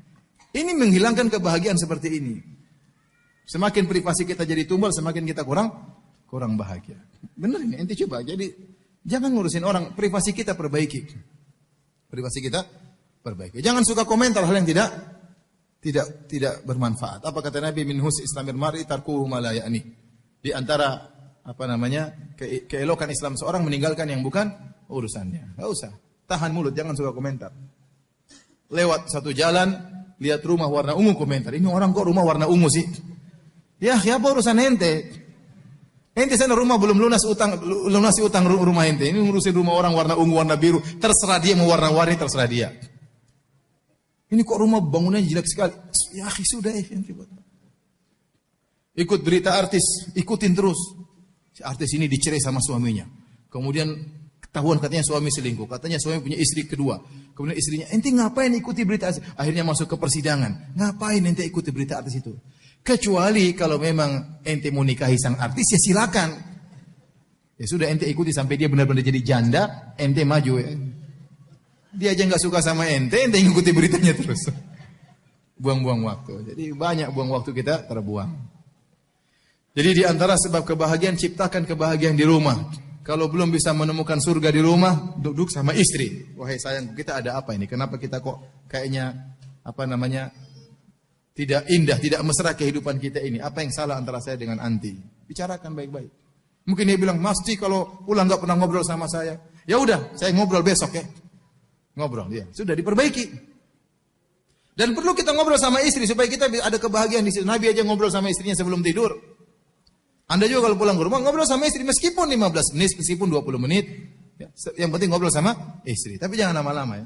Ini menghilangkan kebahagiaan seperti ini. Semakin privasi kita jadi tumbal, semakin kita kurang bahagia. Benar ini, ente coba. Jadi jangan ngurusin orang, privasi kita perbaiki. Privasi kita perbaiki. Jangan suka komentar hal yang tidak bermanfaat. Apa kata Nabi, min husni islamil mar'i tarkuhu ma la ya'ni. Di antara keelokan Islam seorang meninggalkan yang bukan urusannya. Enggak usah. Tahan mulut, jangan suka komentar. Lewat satu jalan, lihat rumah warna ungu, komentar. Ini orang kok rumah warna ungu sih? Ya, apa urusan ente? Ente sana rumah belum lunasi utang rumah ente. Ini ngurusin rumah orang warna ungu, warna biru. Terserah dia mau warna-warni, terserah dia. Ini kok rumah bangunannya jelek sekali. Ya, sudah ente buat. Ikut berita artis, ikutin terus. Si artis ini dicerai sama suaminya. Kemudian ketahuan katanya suami selingkuh. Katanya suami punya istri kedua. Kemudian istrinya, ente ngapain ikuti berita artis? Akhirnya masuk ke persidangan. Ngapain ente ikuti berita artis itu? Kecuali kalau memang ente mau nikahi sang artis, ya silakan. Ya sudah, ente ikuti sampai dia benar-benar jadi janda, ente maju ya. Dia aja nggak suka sama ente ngikuti beritanya terus. Buang-buang waktu. Jadi banyak buang waktu kita terbuang. Jadi di antara sebab kebahagiaan, ciptakan kebahagiaan di rumah. Kalau belum bisa menemukan surga di rumah, duduk sama istri. Wahai sayangku, kita ada apa ini? Kenapa kita kok kayaknya tidak indah, tidak mesra kehidupan kita ini? Apa yang salah antara saya dengan anti? Bicarakan baik-baik. Mungkin dia bilang, Mas Ti kalau pulang nggak pernah ngobrol sama saya. Ya udah, saya ngobrol besok ya. Ngobrol, ya sudah diperbaiki. Dan perlu kita ngobrol sama istri supaya kita ada kebahagiaan di situ. Nabi aja ngobrol sama istrinya sebelum tidur. Anda juga kalau pulang ke rumah ngobrol sama istri meskipun 15 menit, meskipun 20 menit. Ya, yang penting ngobrol sama istri. Tapi jangan lama-lama ya.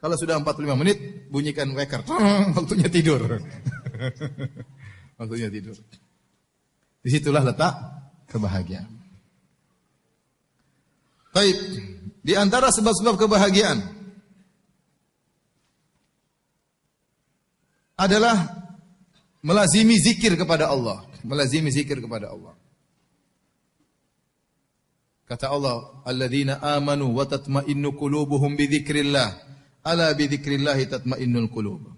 Kalau sudah 45 menit, bunyikan wecker. Waktunya tidur. Waktunya tidur. Disitulah letak kebahagiaan. Baik. Di antara sebab-sebab kebahagiaan adalah melazimi zikir kepada Allah. Melazimi zikir kepada Allah. Kata Allah, alladzina amanu wa tatma'innu qulubuhum bi dzikrillah. Ala bi dzikrillah tatma'innul qulub.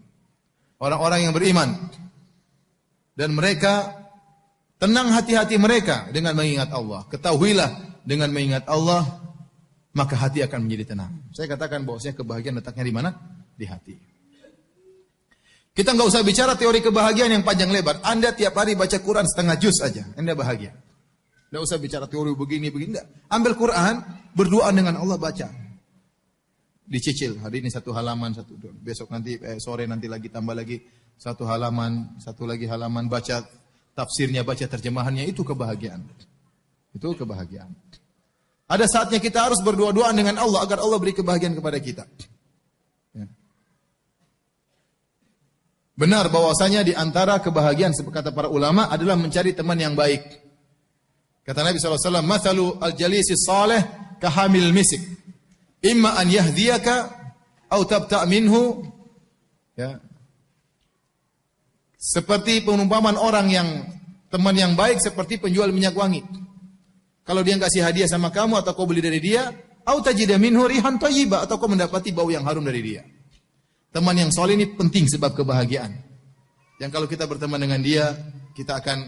Orang-orang yang beriman dan mereka Tenang hati-hati mereka dengan mengingat Allah. Ketahuilah dengan mengingat Allah, maka hati akan menjadi tenang. Saya katakan bahwasanya kebahagiaan letaknya di mana? Di hati. Kita nggak usah bicara teori kebahagiaan yang panjang lebar. Anda tiap hari baca Quran setengah juz aja, Anda bahagia. Nggak usah bicara teori begini. Enggak. Ambil Quran, berdoa dengan Allah, baca. Dicicil, hari ini 1 halaman, besok nanti sore nanti lagi tambah lagi 1 halaman, 1 lagi halaman, baca tafsirnya, baca terjemahannya, itu kebahagiaan. Itu kebahagiaan. Ada saatnya kita harus berdoa-doa dengan Allah agar Allah beri kebahagiaan kepada kita. Ya. Benar bahwasanya di antara kebahagiaan kata para ulama adalah mencari teman yang baik. Kata Nabi SAW, "Mathalu al-jalisi salih kahamil misik. Imma an yahdiyaka au tabta' minhu." Ya. Seperti perumpamaan orang yang teman yang baik seperti penjual minyak wangi. Kalau dia kasih hadiah sama kamu atau kau beli dari dia, au tajida minhu rihan thayyibah, atau kau mendapati bau yang harum dari dia. Teman yang soleh ini penting sebab kebahagiaan. Yang kalau kita berteman dengan dia, kita akan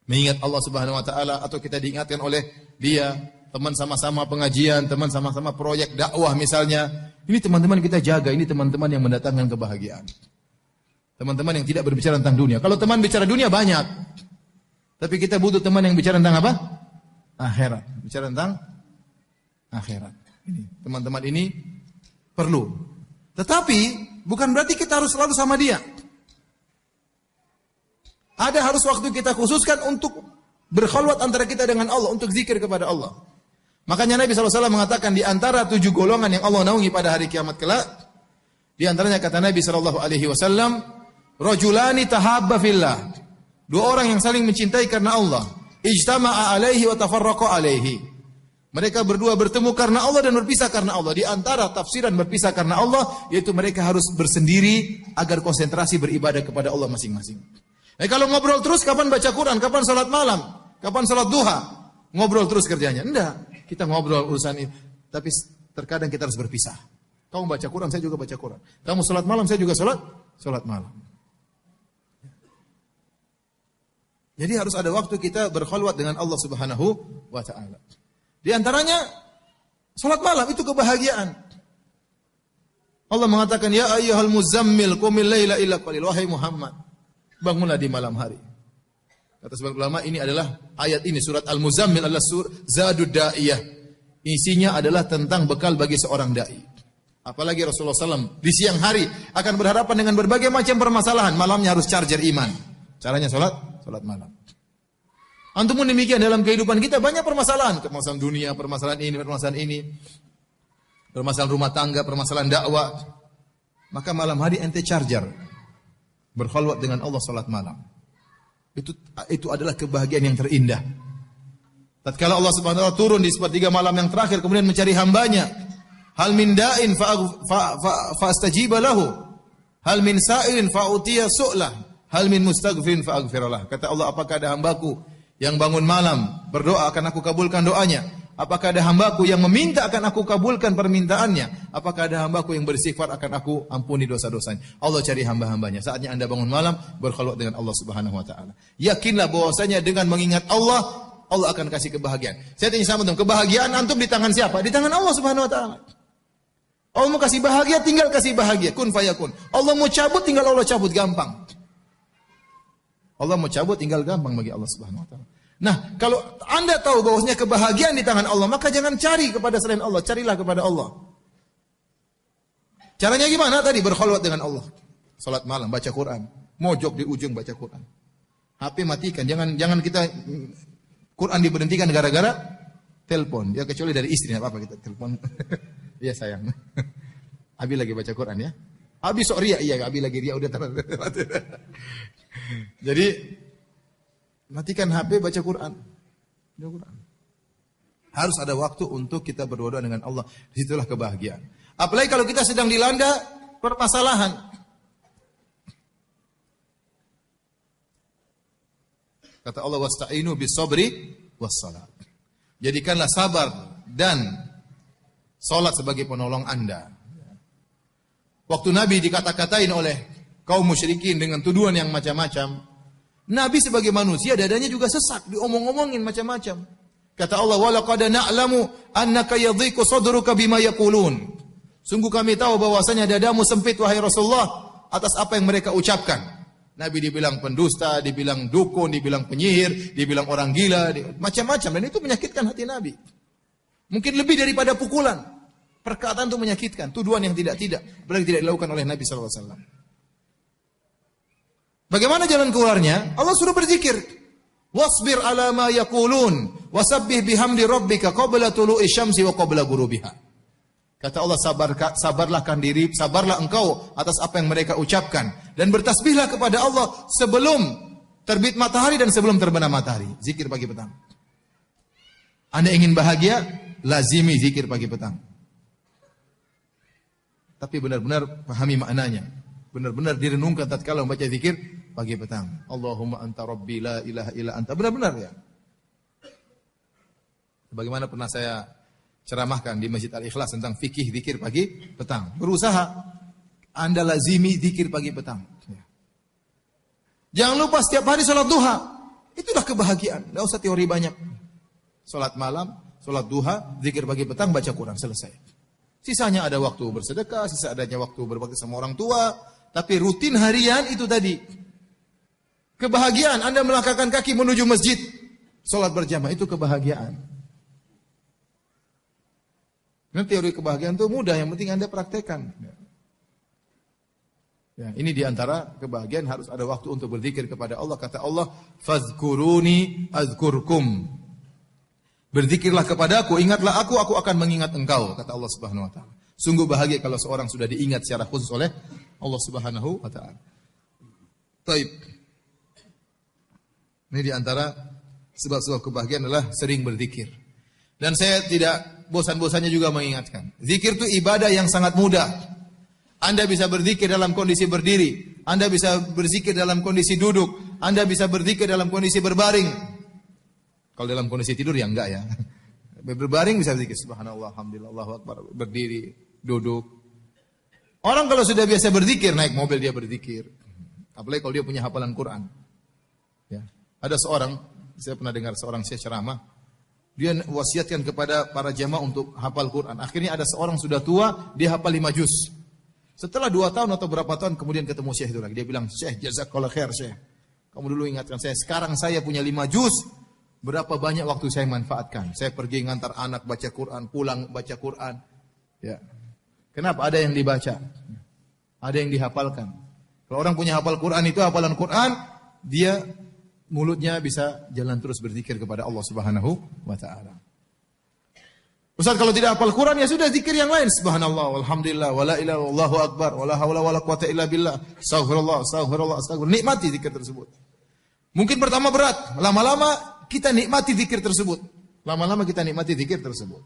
mengingat Allah Subhanahu wa taala, atau kita diingatkan oleh dia, teman sama-sama pengajian, teman sama-sama proyek dakwah misalnya. Ini teman-teman kita jaga, ini teman-teman yang mendatangkan kebahagiaan. Teman-teman yang tidak berbicara tentang dunia. Kalau teman bicara dunia banyak. Tapi kita butuh teman yang bicara tentang apa? Akhirat. Bicara tentang akhirat. Ini, teman-teman ini perlu. Tetapi bukan berarti kita harus selalu sama dia. Ada harus waktu kita khususkan untuk berkhalwat antara kita dengan Allah, untuk zikir kepada Allah. Makanya Nabi SAW mengatakan di antara 7 golongan yang Allah naungi pada hari kiamat kelak, di antaranya kata Nabi SAW, rajulani tahabba fillah. 2 orang yang saling mencintai karena Allah. Ijtama'a alaihi wa tafarraqa alaihi. Mereka berdua bertemu karena Allah dan berpisah karena Allah. Di antara tafsiran berpisah karena Allah, yaitu mereka harus bersendiri agar konsentrasi beribadah kepada Allah masing-masing. Kalau ngobrol terus, kapan baca Quran, kapan salat malam, kapan salat duha, ngobrol terus kerjanya. Enggak, kita ngobrol urusan ini. Tapi terkadang kita harus berpisah. Kamu baca Quran, saya juga baca Quran. Kamu salat malam, saya juga salat malam. Jadi harus ada waktu kita berkhalwat dengan Allah Subhanahu wa taala. Di antaranya salat malam itu kebahagiaan. Allah mengatakan, ya ayyuhal muzammil qumil laila illa qalil, wahai Muhammad, bangunlah di malam hari. Kata sebagian ulama, ini adalah ayat ini, surat Al-Muzammil adalah Zadud Da'iyah. Isinya adalah tentang bekal bagi seorang da'i. Apalagi Rasulullah SAW di siang hari akan berhadapan dengan berbagai macam permasalahan. Malamnya harus charger iman. Caranya salat malam. Antum pun demikian, dalam kehidupan kita banyak permasalahan. Permasalahan dunia, permasalahan ini. Permasalahan rumah tangga, permasalahan dakwah. Maka malam hari ente charger. Berkhalwat dengan Allah, salat malam. Itu adalah kebahagiaan yang terindah. Tatkala Allah Subhanahu wa taala turun di sepertiga malam yang terakhir kemudian mencari hambanya. Hal min da'in fa'astajiba lahu. Hal min sa'ilin fa'utiya su'lah. Hal min mustaghfirin fa'aghfiralah. Kata Allah, apakah ada hambaku yang bangun malam berdoa akan aku kabulkan doanya? Apakah ada hambaku yang meminta akan aku kabulkan permintaannya? Apakah ada hambaku yang beristighfar akan aku ampuni dosa-dosanya? Allah cari hamba-hambanya. Saatnya Anda bangun malam berkhalwat dengan Allah Subhanahu wa taala. Yakinlah bahwasanya dengan mengingat Allah, Allah akan kasih kebahagiaan. Saya tanya sama teman, kebahagiaan antum di tangan siapa? Di tangan Allah Subhanahu wa taala. Allah mau kasih bahagia, tinggal kasih bahagia. Kun fayakun. Allah mau cabut, tinggal Allah cabut, gampang. Allah mau cabut, tinggal gampang bagi Allah Subhanahu wa taala. Nah, kalau Anda tahu bahwasanya kebahagiaan di tangan Allah, maka jangan cari kepada selain Allah, carilah kepada Allah. Caranya gimana tadi? Berkhalwat dengan Allah. Salat malam, baca Quran. Mojok di ujung baca Quran. HP matikan, jangan kita Quran diberhentikan gara-gara telepon. Ya kecuali dari istri, enggak apa-apa kita telepon. Iya sayang. Abi lagi baca Quran ya. Abi sok ria, iya Abi lagi ria udah terus. Jadi matikan HP, baca Quran. Harus ada waktu untuk kita berdoa dengan Allah. Disitulah kebahagiaan. Apalagi kalau kita sedang dilanda permasalahan. Kata Allah, wasta'inu bis-sabri was-salat. Jadikanlah sabar dan salat sebagai penolong Anda. Waktu Nabi dikata-katain oleh kaum musyrikin dengan tuduhan yang macam-macam, Nabi sebagai manusia dadanya juga sesak, diomong-omongin macam-macam. Kata Allah, "Wa laqad na'lamu annaka yadhiqu sadruka bima yaqulun." Sungguh kami tahu bahwasanya dadamu sempit wahai Rasulullah atas apa yang mereka ucapkan. Nabi dibilang pendusta, dibilang dukun, dibilang penyihir, dibilang orang gila, macam-macam, dan itu menyakitkan hati Nabi. Mungkin lebih daripada pukulan. Perkataan itu menyakitkan, tuduhan yang tidak-tidak, apalagi tidak dilakukan oleh Nabi sallallahu alaihi wasallam. Bagaimana jalan keluarnya? Allah suruh berzikir. Wasbir ala ma yaqulun wasabbih bihamdi rabbika qabla tulu'i syamsi wa qabla ghurubiha. Kata Allah, sabarlah engkau atas apa yang mereka ucapkan dan bertasbihlah kepada Allah sebelum terbit matahari dan sebelum terbenam matahari. Zikir pagi petang. Anda ingin bahagia? Lazimi zikir pagi petang. Tapi benar-benar pahami maknanya. Benar-benar direnungkan tatkala membaca zikir pagi petang. Allahumma anta rabbi la ilaha illa anta. Benar-benar ya. Bagaimana pernah saya ceramahkan di Masjid Al-Ikhlas tentang fikih zikir pagi petang. Berusaha Anda lazimi zikir pagi petang. Ya. Jangan lupa setiap hari salat duha. Itulah kebahagiaan. Tidak usah teori banyak. Salat malam, salat duha, zikir pagi petang, baca Quran, selesai. Sisanya ada waktu bersedekah, sisa adanya waktu berbakti sama orang tua. Tapi rutin harian itu tadi. Kebahagiaan Anda melangkahkan kaki menuju masjid, salat berjamaah, itu kebahagiaan. Nah, teori kebahagiaan itu mudah, yang penting Anda praktekkan. Ya, ini diantara kebahagiaan, harus ada waktu untuk berzikir kepada Allah. Kata Allah, "Fadhkuruni azkurkum." Berzikirlah kepadaku, ingatlah aku akan mengingat engkau, kata Allah Subhanahu wa taala. Sungguh bahagia kalau seorang sudah diingat secara khusus oleh Allah Subhanahu wa taala. Baik. Ini diantara sebab-sebab kebahagiaan adalah sering berzikir. Dan saya tidak bosan-bosannya juga mengingatkan. Zikir itu ibadah yang sangat mudah. Anda bisa berzikir dalam kondisi berdiri. Anda bisa berzikir dalam kondisi duduk. Anda bisa berzikir dalam kondisi berbaring. Kalau dalam kondisi tidur ya enggak ya. Berbaring bisa berzikir. Subhanallah, alhamdulillah, Allahu akbar. Berdiri, duduk. Orang kalau sudah biasa berzikir, naik mobil dia berzikir. Apalagi kalau dia punya hafalan Quran. Ya. Ada seorang, saya pernah dengar seorang ceramah, dia wasiatkan kepada para jamaah untuk hafal Quran. Akhirnya ada seorang sudah tua, dia hafal 5 juz. Setelah 2 tahun atau berapa tahun kemudian ketemu Syekh itu lagi. Dia bilang, "Syekh, jazakallah khair, Syekh. Kamu dulu ingatkan saya, sekarang saya punya 5 juz. Berapa banyak waktu saya manfaatkan. Saya pergi ngantar anak baca Quran, pulang baca Quran." Ya. Kenapa? Ada yang dibaca. Ada yang dihafalkan. Kalau orang punya hafal Quran itu, hafalan Quran, dia mulutnya bisa jalan terus berzikir kepada Allah Subhanahu wa taala. Ustaz, kalau tidak hafal Quran ya sudah zikir yang lain. Subhanallah, walhamdulillah, wala ilaha illallah, Allahu akbar, wala haula wala quwata illa billah. Astaghfirullah, astaghfirullah, astaghfirullah. Nikmati zikir tersebut. Mungkin pertama berat, lama-lama kita nikmati zikir tersebut. Lama-lama kita nikmati zikir tersebut.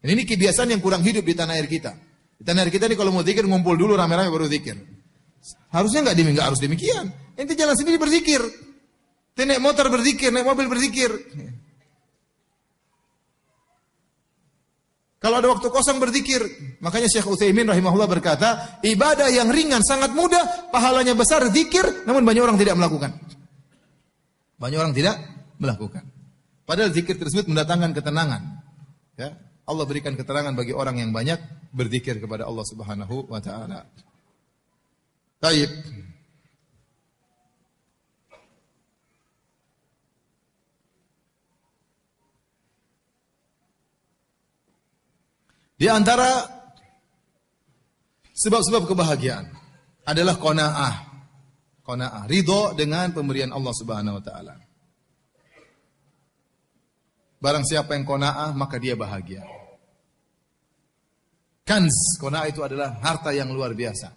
Dan ini kebiasaan yang kurang hidup di tanah air kita. Di tanah air kita ini kalau mau zikir ngumpul dulu rame-rame baru zikir. Harusnya enggak harus demikian. Ente jalan sendiri berzikir. Ente naik motor berzikir, naik mobil berzikir. Kalau ada waktu kosong berzikir. Makanya Syekh Utsaimin rahimahullah berkata, ibadah yang ringan sangat mudah, pahalanya besar, zikir, namun banyak orang tidak melakukan. Banyak orang tidak melakukan. Padahal zikir tersebut mendatangkan ketenangan. Ya, Allah berikan keterangan bagi orang yang banyak berzikir kepada Allah Subhanahu wa taala. Baik. Di antara sebab-sebab kebahagiaan adalah qanaah. Qanaah, ridho dengan pemberian Allah Subhanahu wa taala. Barang siapa yang qanaah maka dia bahagia. Kanz, qanaah itu adalah harta yang luar biasa.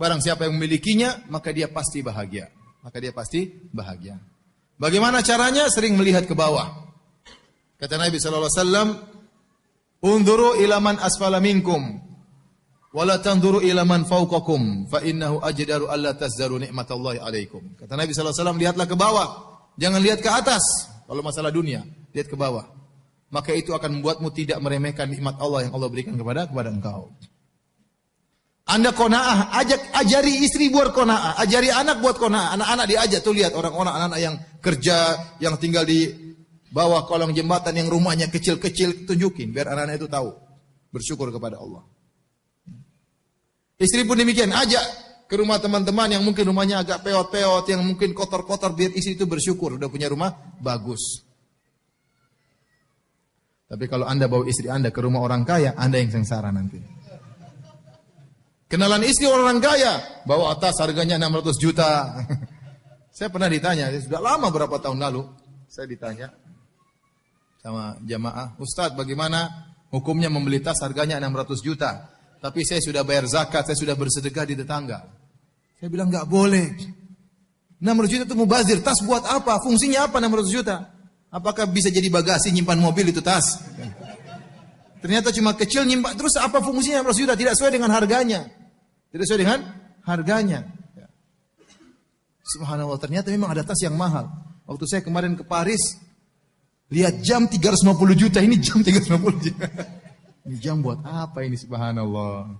Barang siapa yang memilikinya maka dia pasti bahagia. Maka dia pasti bahagia. Bagaimana caranya? Sering melihat ke bawah. Kata Nabi sallallahu alaihi wasallam, "Unzuru ila man asfala minkum wa la tanzuru ila man fawqakum fa innahu ajdaru alla tazdaru nikmatallahi alaikum." Kata Nabi sallallahu alaihi wasallam, lihatlah ke bawah, jangan lihat ke atas. Kalau masalah dunia, lihat ke bawah. Maka itu akan membuatmu tidak meremehkan nikmat Allah yang Allah berikan kepada engkau. Anda qanaah, ajari istri buat qanaah, ajari anak buat qanaah. Anak-anak diajak tuh, lihat orang-orang anak-anak yang kerja, yang tinggal di bawah kolong jembatan, yang rumahnya kecil-kecil, tunjukin biar anak-anak itu tahu bersyukur kepada Allah. Istri pun demikian, ajak ke rumah teman-teman yang mungkin rumahnya agak peot-peot, yang mungkin kotor-kotor, biar istri itu bersyukur udah punya rumah bagus. Tapi kalau Anda bawa istri Anda ke rumah orang kaya, Anda yang sengsara nanti. Kenalan istri orang kaya, bawa tas harganya 600 juta. Saya pernah ditanya, sudah lama berapa tahun lalu, saya ditanya sama jamaah, Ustadz bagaimana hukumnya membeli tas harganya 600 juta, tapi saya sudah bayar zakat, saya sudah bersedekah di tetangga. Saya bilang nggak boleh. 600 juta itu mubazir, tas buat apa? Fungsinya apa 600 juta? Apakah bisa jadi bagasi nyimpan mobil itu tas? Ternyata cuma kecil nyimpan, terus apa fungsinya 600 juta? Tidak sesuai dengan harganya. Tidak sesuai dengan harganya. Subhanallah, ternyata memang ada tas yang mahal. Waktu saya kemarin ke Paris, lihat jam 350 juta, ini jam 350 juta. Ini jam buat apa ini, subhanallah.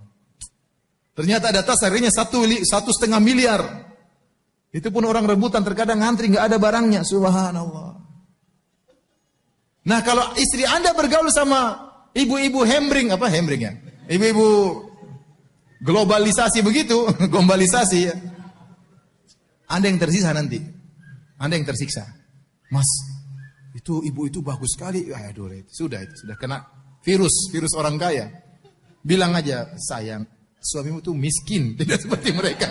Ternyata ada tas harganya 1,5 miliar. Itu pun orang rebutan, terkadang ngantri nggak ada barangnya, subhanallah. Nah, kalau istri Anda bergaul sama ibu-ibu hembring ya? Ibu-ibu globalisasi begitu, globalisasi ya. Anda yang tersisa nanti. Anda yang tersiksa. Mas, itu ibu itu bagus sekali. Aduh, sudah kena virus orang kaya. Bilang aja, sayang, suamimu itu miskin, tidak seperti mereka.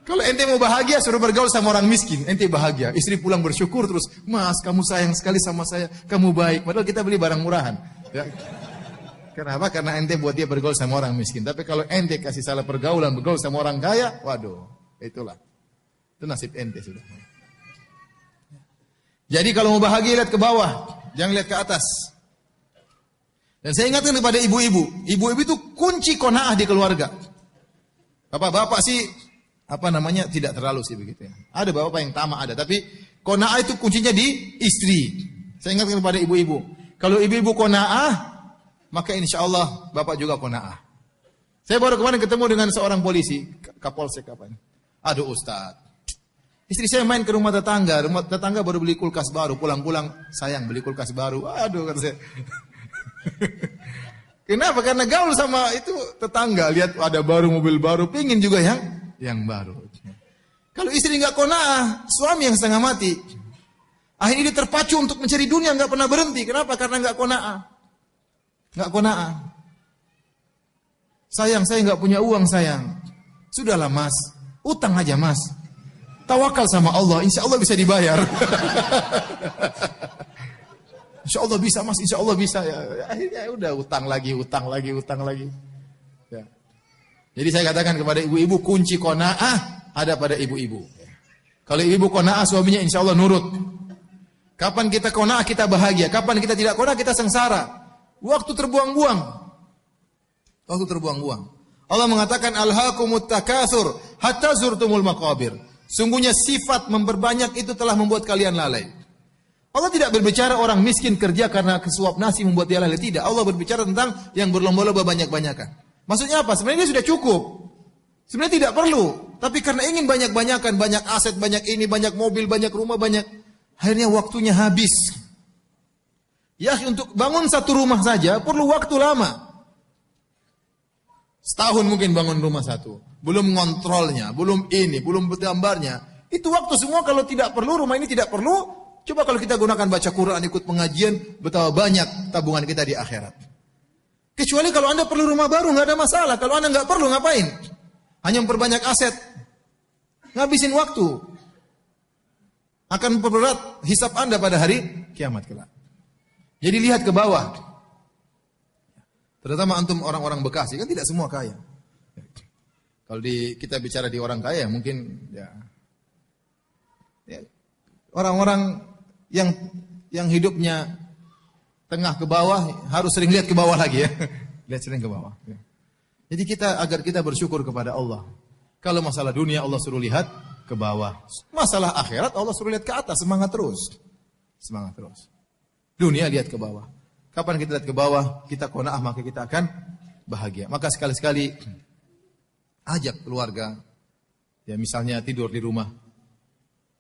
Kalau ente mau bahagia, suruh bergaul sama orang miskin, ente bahagia. Istri pulang bersyukur terus, Mas, kamu sayang sekali sama saya, kamu baik. Padahal kita beli barang murahan. Ya. Kenapa? Karena ente buat dia bergaul sama orang miskin. Tapi kalau ente kasih salah pergaulan, bergaul sama orang kaya, waduh, itulah. Itu nasib ente sudah. Jadi kalau mau bahagia, lihat ke bawah, jangan lihat ke atas. Dan saya ingatkan kepada ibu-ibu. Ibu-ibu itu kunci qanaah di keluarga. Bapak-bapak sih, tidak terlalu sih begitu ya. Ada bapak yang tamak ada, tapi qanaah itu kuncinya di istri. Saya ingatkan kepada ibu-ibu. Kalau ibu-ibu qanaah, maka insya Allah bapak juga qanaah. Saya baru kemarin ketemu dengan seorang polisi, Kapolsek kapan. Aduh Ustaz, istri saya main ke rumah tetangga baru beli kulkas baru, pulang-pulang sayang beli kulkas baru. Aduh kata saya. Kenapa? Karena gaul sama itu tetangga, lihat ada baru mobil baru, pingin juga yang baru. Kalau istri nggak qanaah, suami yang setengah mati. Akhirnya dia terpacu untuk mencari dunia, nggak pernah berhenti. Kenapa? Karena nggak qanaah. Nggak qanaah. Sayang, saya nggak punya uang sayang. Sudahlah mas, utang aja mas. Tawakal sama Allah, insya Allah bisa dibayar. Insya Allah bisa mas, insya Allah bisa. Ya, akhirnya udah utang lagi. Ya. Jadi saya katakan kepada ibu-ibu, kunci qanaah ada pada ibu-ibu. Kalau ibu qanaah, suaminya insya Allah nurut. Kapan kita qanaah, kita bahagia. Kapan kita tidak qanaah, kita sengsara. Waktu terbuang-buang. Allah mengatakan alhaakumut takatsur hatta zurtumul maqabir. Sungguhnya sifat memperbanyak itu telah membuat kalian lalai. Allah tidak berbicara orang miskin kerja karena kesuap nasi membuat dia lalai. Tidak. Allah berbicara tentang yang berlomba-lomba banyak-banyakan. Maksudnya apa? Sebenarnya dia sudah cukup. Sebenarnya tidak perlu. Tapi karena ingin banyak-banyakan, banyak aset, banyak ini, banyak mobil, banyak rumah, banyak. Akhirnya waktunya habis. Ya, untuk bangun satu rumah saja perlu waktu lama. Setahun mungkin bangun rumah satu. Belum ngontrolnya, belum ini, belum gambarnya. Itu waktu semua kalau tidak perlu, rumah ini tidak perlu. Coba kalau kita gunakan baca Quran, ikut pengajian, betapa banyak tabungan kita di akhirat. Kecuali kalau Anda perlu rumah baru, nggak ada masalah. Kalau Anda nggak perlu, ngapain? Hanya memperbanyak aset. Ngabisin waktu. Akan memperberat hisab Anda pada hari kiamat kelak. Jadi lihat ke bawah. Terutama antum orang-orang Bekasi, kan tidak semua kaya. Kalau kita bicara di orang kaya, mungkin ya orang-orang yang hidupnya tengah ke bawah harus sering lihat ke bawah lagi ya. Lihat sering ke bawah. Jadi agar kita bersyukur kepada Allah. Kalau masalah dunia Allah suruh lihat ke bawah. Masalah akhirat Allah suruh lihat ke atas, semangat terus. Semangat terus. Dunia lihat ke bawah. Kapan kita lihat ke bawah, kita qanaah, maka kita akan bahagia. Maka sekali-sekali ajak keluarga, ya misalnya tidur di rumah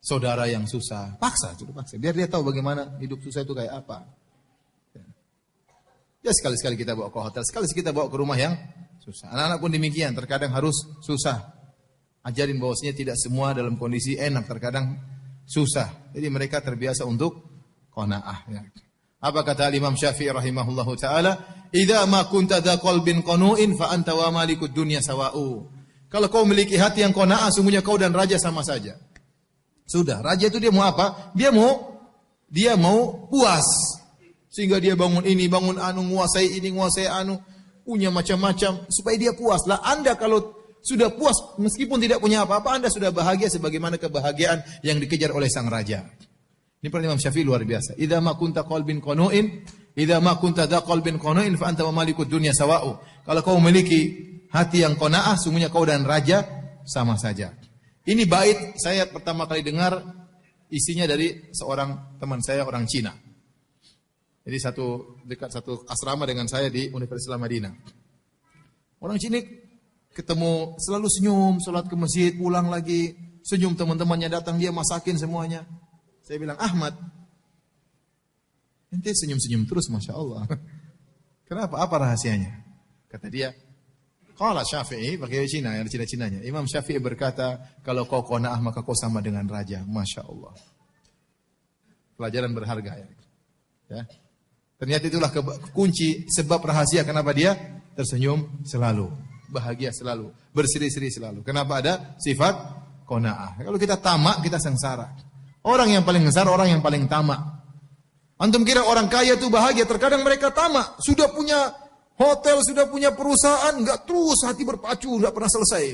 saudara yang susah, paksa, biar dia tahu bagaimana hidup susah itu kayak apa. Ya sekali-sekali kita bawa ke hotel, sekali-sekali kita bawa ke rumah yang susah. Anak-anak pun demikian, terkadang harus susah. Ajarin bahwasanya tidak semua dalam kondisi enak, terkadang susah. Jadi mereka terbiasa untuk qanaah. Ya. Apa kata Imam Syafi'i rahimahullahu taala? "Idza ma kunta dza qalbin qanu'in fa anta wa malikud dunya sawa'u." Kalau kau memiliki hati yang qanaah, sungguhnya kau dan raja sama saja. Sudah, raja itu dia mau apa? Dia mau puas. Sehingga dia bangun ini, bangun anu, nguasai ini, nguasai anu, punya macam-macam supaya dia puas. Lah Anda kalau sudah puas meskipun tidak punya apa-apa, Anda sudah bahagia sebagaimana kebahagiaan yang dikejar oleh sang raja. Ini pernah Imam Syafi'i luar biasa. Idza ma kunta qalbin qanu'in, idza ma kunta dza qalbin qanu'in fa anta wa malikud dunya sawa'u. Kalau kau memiliki hati yang qanaah, sungguhnya kau dan raja sama saja. Ini bait saya pertama kali dengar, isinya dari seorang teman saya orang Cina. Jadi dekat satu asrama dengan saya di Universitas Madinah. Orang Cina ketemu selalu senyum, sholat ke masjid, pulang lagi, senyum, teman-temannya datang, dia masakin semuanya. Saya bilang, Ahmad, ente senyum-senyum terus, Masya Allah. Kenapa? Apa rahasianya? Kata dia, qala Syafi'i, pakai Cina, yang Cina-Cinanya. Imam Syafi'i berkata, kalau kau qanaah maka kau sama dengan raja. Masya Allah. Pelajaran berharga ya. Ternyata itulah kunci, sebab rahasia kenapa dia tersenyum selalu, bahagia selalu, berseri-seri selalu. Kenapa ada sifat qanaah? Kalau kita tamak, kita sengsara. Orang yang paling sengsara orang yang paling tamak. Antum kira orang kaya itu bahagia, terkadang mereka tamak. Sudah punya hotel, sudah punya perusahaan, enggak terus hati berpacu, enggak pernah selesai.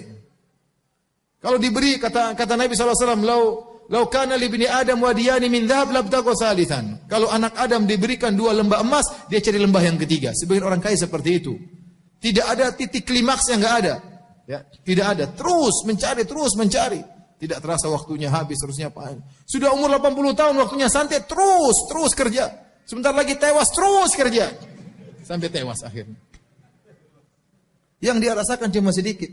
Kalau diberi kata Nabi SAW, Lau kana li bini Adam wadiyani min dhahab labtagha salisan. Kalau anak Adam diberikan 2 lembah emas, dia cari lembah yang ketiga. Sebagian orang kaya seperti itu. Tidak ada titik klimaks yang enggak ada. Ya, tidak ada. Terus mencari. Tidak terasa waktunya habis, terusnya apa? Sudah umur 80 tahun, waktunya santai, terus kerja. Sebentar lagi tewas, terus kerja. Sampai tewas akhirnya. Yang dia rasakan cuma sedikit.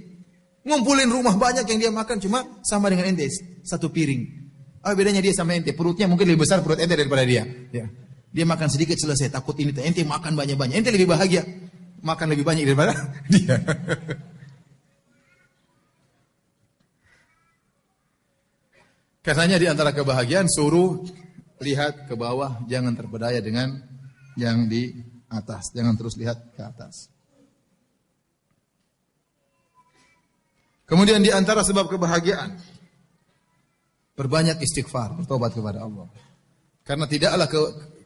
Ngumpulin rumah banyak yang dia makan cuma sama dengan ente, 1 piring. Apa bedanya dia sama ente? Perutnya mungkin lebih besar perut ente daripada dia. Ya. Dia makan sedikit selesai, takut ini ente makan banyak-banyak. Ente lebih bahagia makan lebih banyak daripada dia. Karenanya di antara kebahagiaan suruh lihat ke bawah, jangan terpedaya dengan yang di atas. Jangan terus lihat ke atas. Kemudian di antara sebab kebahagiaan, perbanyak istighfar, bertobat kepada Allah. Karena tidaklah